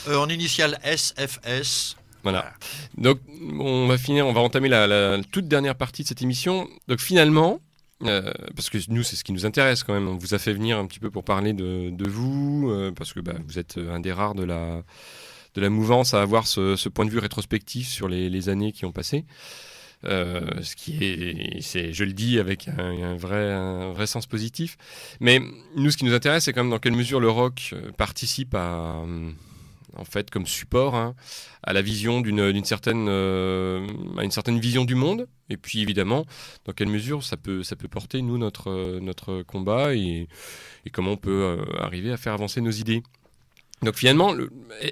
en initiale SFS. Voilà. Donc on va entamer la toute dernière partie de cette émission. Donc finalement, parce que nous c'est ce qui nous intéresse quand même, on vous a fait venir un petit peu pour parler de vous, parce que vous êtes un des rares de la mouvance à avoir ce point de vue rétrospectif sur les années qui ont passé. Ce qui est, je le dis avec un vrai sens positif. Mais nous, ce qui nous intéresse, c'est quand même dans quelle mesure le rock participe à en fait, comme support à la vision d'une certaine, à une certaine vision du monde. Et puis, évidemment, dans quelle mesure ça peut porter, nous, notre combat et comment on peut arriver à faire avancer nos idées. Donc, finalement,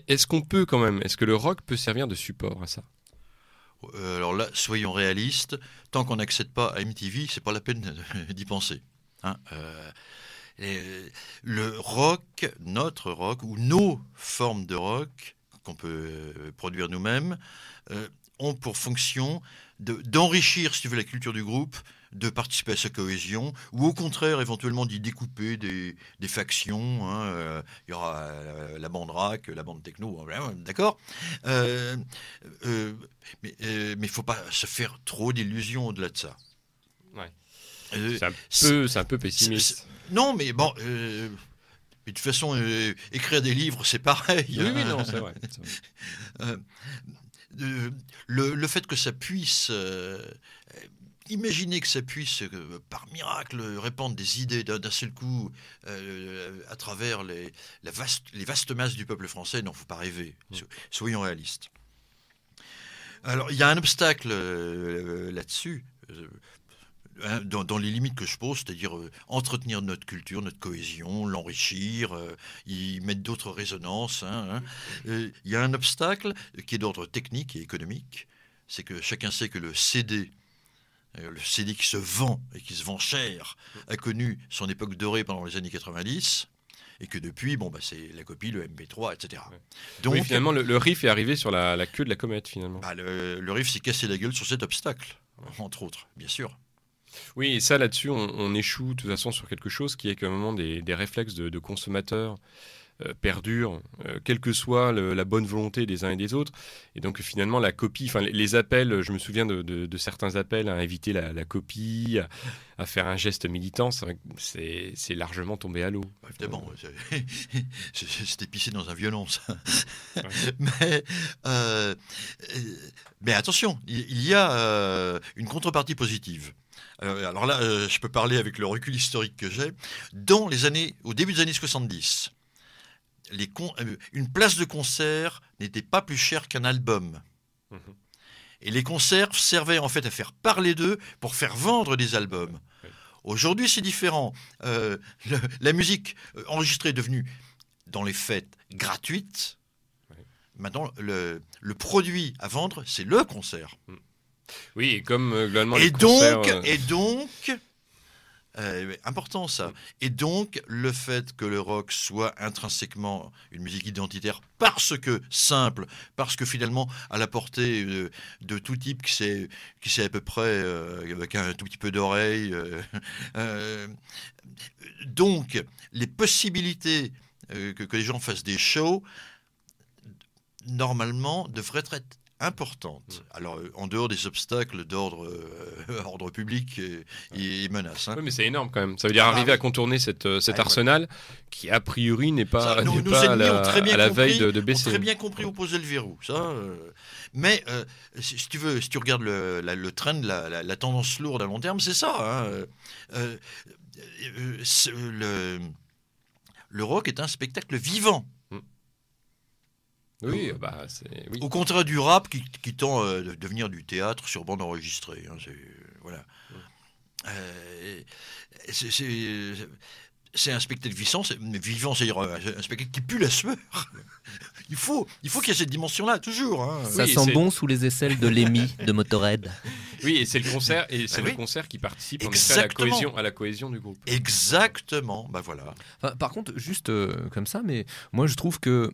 est-ce que le rock peut servir de support à ça ? Alors là, soyons réalistes, tant qu'on n'accède pas à MTV, c'est pas la peine d'y penser. Le rock, notre rock, ou nos formes de rock qu'on peut produire nous-mêmes, ont pour fonction d'enrichir, si tu veux, la culture du groupe, de participer à sa cohésion, ou au contraire, éventuellement, d'y découper des factions. Il y aura la bande rock, la bande techno, d'accord, mais il ne faut pas se faire trop d'illusions au-delà de ça. Ouais. C'est un peu pessimiste. Non, mais bon... mais de toute façon, écrire des livres, c'est pareil. Oui, non, c'est vrai. Le fait que ça puisse... Imaginez que ça puisse, par miracle, répandre des idées d'un seul coup à travers les vastes masses du peuple français. Non, il ne faut pas rêver. Soyons réalistes. Alors, il y a un obstacle là-dessus, dans les limites que je pose, c'est-à-dire entretenir notre culture, notre cohésion, l'enrichir, y mettre d'autres résonances. Il y a un obstacle qui est d'ordre technique et économique. C'est que chacun sait que le CD qui se vend et qui se vend cher a connu son époque dorée pendant les années 90 et que depuis, c'est la copie, le MP3, etc. Donc, oui, finalement, le riff est arrivé sur la queue de la comète, finalement. Le riff s'est cassé la gueule sur cet obstacle, entre autres, bien sûr. Oui, et ça, là-dessus, on échoue de toute façon sur quelque chose qui est qu'à un moment des réflexes de consommateurs perdure, quelle que soit la bonne volonté des uns et des autres. Et donc finalement la copie, les appels, je me souviens de certains appels à inviter la copie, à faire un geste militant, c'est largement tombé à l'eau. Évidemment, c'était pissé dans un violon, ça. Ouais. Mais attention, il y a une contrepartie positive. Alors là, je peux parler avec le recul historique que j'ai. Au début des années 70, une place de concert n'était pas plus chère qu'un album. Mmh. Et les concerts servaient en fait à faire parler d'eux pour faire vendre des albums. Oui. Aujourd'hui, c'est différent. La musique enregistrée est devenue, dans les fêtes, gratuite. Oui. Maintenant, le produit à vendre, c'est le concert. Mmh. Oui, et comme globalement et donc, important ça. Et donc, le fait que le rock soit intrinsèquement une musique identitaire, parce que simple, parce que finalement à la portée de tout type qui sait à peu près avec un tout petit peu d'oreille. Donc, les possibilités que les gens fassent des shows, normalement, devraient être importante. Alors, en dehors des obstacles d'ordre ordre public et menaces. Oui, mais c'est énorme quand même. Ça veut dire arriver à contourner cet arsenal qui, a priori, n'est pas, nos à la veille de baisser. On a très bien compris où poser le verrou. Mais si tu regardes le trend, la tendance lourde à long terme, c'est ça. Le rock est un spectacle vivant. Oui, oui. Au contraire du rap qui tend à devenir du théâtre sur bande enregistrée. Voilà. C'est un spectacle vivant, c'est-à-dire un spectacle qui pue la sueur. Il faut qu'il y ait cette dimension-là, toujours. Ça sent bon sous les aisselles de Lemmy de Motorhead. Oui, et c'est le concert, le concert qui participe en effet à la cohésion du groupe. Exactement, voilà. Par contre, juste comme ça, mais moi je trouve que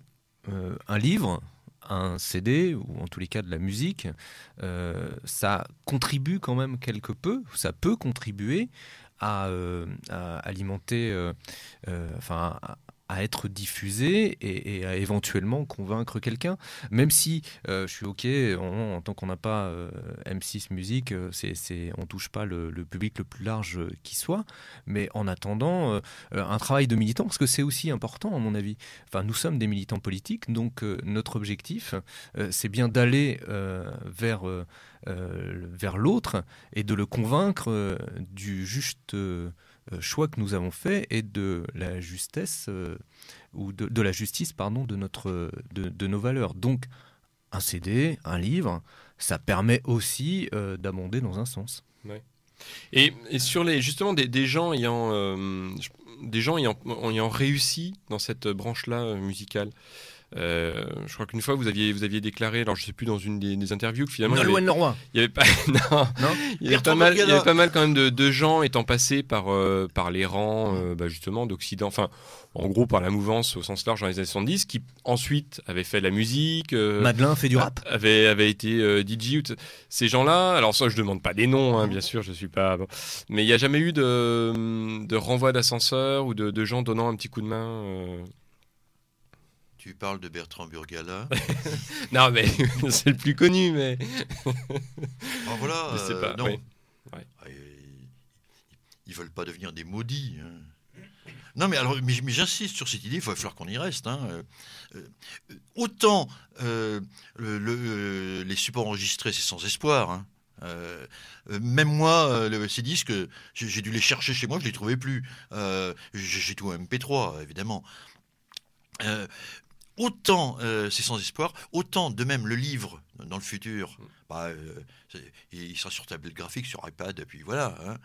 un livre, un CD, ou en tous les cas de la musique, ça contribue quand même quelque peu, ça peut contribuer à alimenter, à être diffusé et à éventuellement convaincre quelqu'un. Même si je suis OK, en tant qu'on n'a pas M6 Musique, on ne touche pas le public le plus large qui soit. Mais en attendant, un travail de militant, parce que c'est aussi important à mon avis. Enfin, nous sommes des militants politiques, donc notre objectif, c'est bien d'aller vers l'autre et de le convaincre du juste choix que nous avons fait et de la justesse ou de la justice, pardon, de nos valeurs. Donc, un CD, un livre, ça permet aussi d'abonder dans un sens. Ouais. Et sur justement des gens ayant réussi dans cette branche-là musicale. Je crois qu'une fois vous aviez déclaré, alors je sais plus, dans une des interviews, que finalement Nolwenn Leroy. il y avait pas il y avait pas mal quand même de gens étant passés par les rangs justement d'Occident, enfin en gros par la mouvance au sens large dans les années 70, qui ensuite avaient fait de la musique, Madelin fait du rap, avait été DJ. Ces gens-là, alors ça je demande pas des noms, hein, bien sûr, je suis pas bon. Mais il n'y a jamais eu de renvoi d'ascenseur ou de gens donnant un petit coup de main. Tu parles de Bertrand Burgala. Non, mais c'est le plus connu, mais. Ah, voilà, je sais pas. non. Oui. Ouais. Ils veulent pas devenir des maudits. Hein. Non, mais alors, mais j'insiste sur cette idée. Il va falloir qu'on y reste. Hein. Autant les supports enregistrés, c'est sans espoir. Hein. Même moi, ces disques, j'ai dû les chercher chez moi, je les trouvais plus. J'ai tout en MP3, évidemment. Autant c'est sans espoir, autant de même le livre dans le futur, il sera sur tablette graphique, sur iPad, et puis voilà. Hein.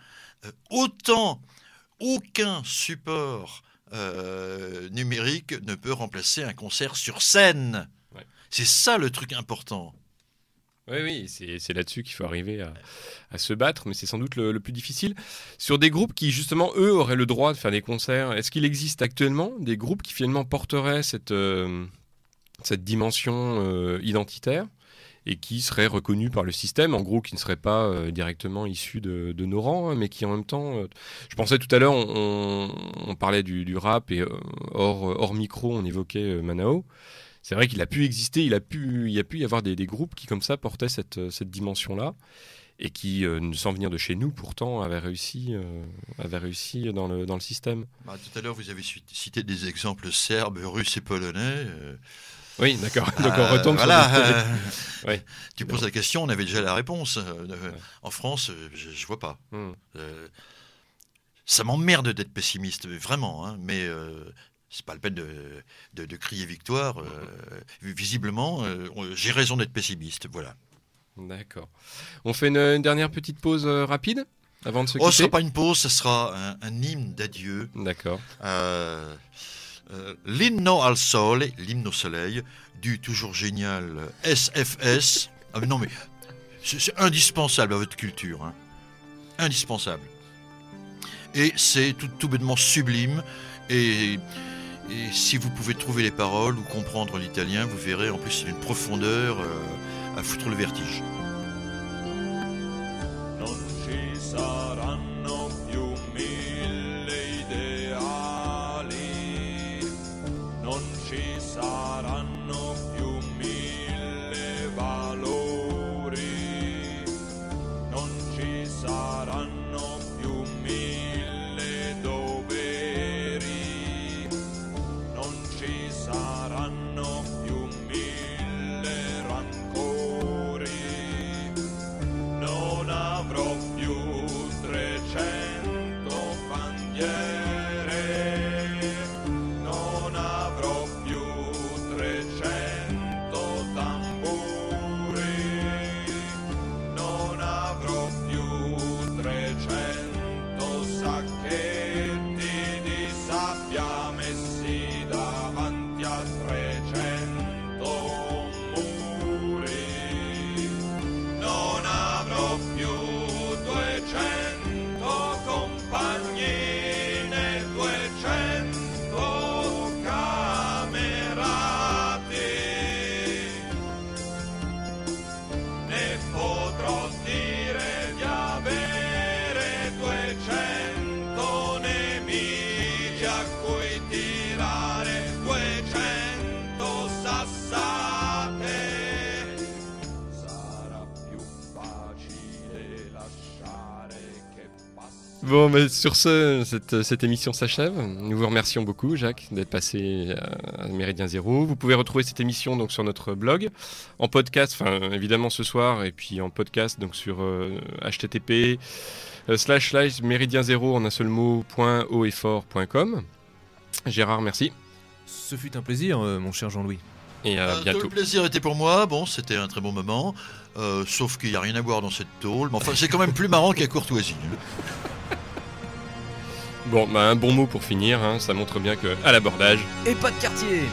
Autant aucun support numérique ne peut remplacer un concert sur scène. Ouais. C'est ça le truc important. Oui, c'est là-dessus qu'il faut arriver à se battre, mais c'est sans doute le plus difficile. Sur des groupes qui, justement, eux, auraient le droit de faire des concerts, est-ce qu'il existe actuellement des groupes qui, finalement, porteraient cette dimension identitaire et qui seraient reconnus par le système, en gros, qui ne seraient pas directement issus de nos rangs, hein, mais qui, en même temps... je pensais tout à l'heure, on parlait du rap, et hors micro, on évoquait Manao. C'est vrai qu'il a pu exister, il y a pu y avoir des groupes qui, comme ça, portaient cette dimension-là et qui, sans venir de chez nous, pourtant, avaient réussi dans le système. Tout à l'heure, vous avez cité des exemples serbes, russes et polonais. Oui, d'accord. Donc on retombe sur ouais. Tu poses la question, on avait déjà la réponse. En France, je vois pas. Ça m'emmerde d'être pessimiste, vraiment, hein, mais... c'est pas la peine de crier victoire. Visiblement, j'ai raison d'être pessimiste. Voilà. D'accord. On fait une dernière petite pause rapide avant de se quitter. Ce sera pas une pause, ce sera un hymne d'adieu. D'accord. L'inno al sole, l'hymne au soleil, du toujours génial SFS. Ah, mais non, mais c'est indispensable à votre culture. Hein. Indispensable. Et c'est tout bêtement sublime. Et si vous pouvez trouver les paroles ou comprendre l'italien, vous verrez, en plus, c'est une profondeur à foutre le vertige. Non ci saranno più 1000 ideali, non ci saranno più 1000 valori, non ci saranno più 1000 doveri. Ci saranno più 1000 rancori, non avrò più 300 bandiere, non avrò più 300 tamburi, non avrò più 300 sacchetti di sabbia messi davanti a 300 muri, non avrò più 200 compagni né 200 camerati, ne potrò dire di avere 200 nemici a cui tirare 200 sassate. Sarà più facile lasciare che passi. Bon, mais sur cette émission s'achève. Nous vous remercions beaucoup, Jacques, d'être passé à Méridien Zéro. Vous pouvez retrouver cette émission donc sur notre blog, en podcast, enfin évidemment ce soir, et puis en podcast donc sur http://méridien0 en un seul mot .hautefort.com. Gérard, merci. Ce fut un plaisir, mon cher Jean-Louis. Et à Tout bientôt. le plaisir était pour moi. Bon, c'était un très bon moment. Sauf qu'il n'y a rien à boire dans cette tôle. Mais enfin, c'est quand même plus marrant qu'à Courtoisie. Bon, bah, un bon mot pour finir, hein, ça montre bien que à l'abordage, Et pas de quartier.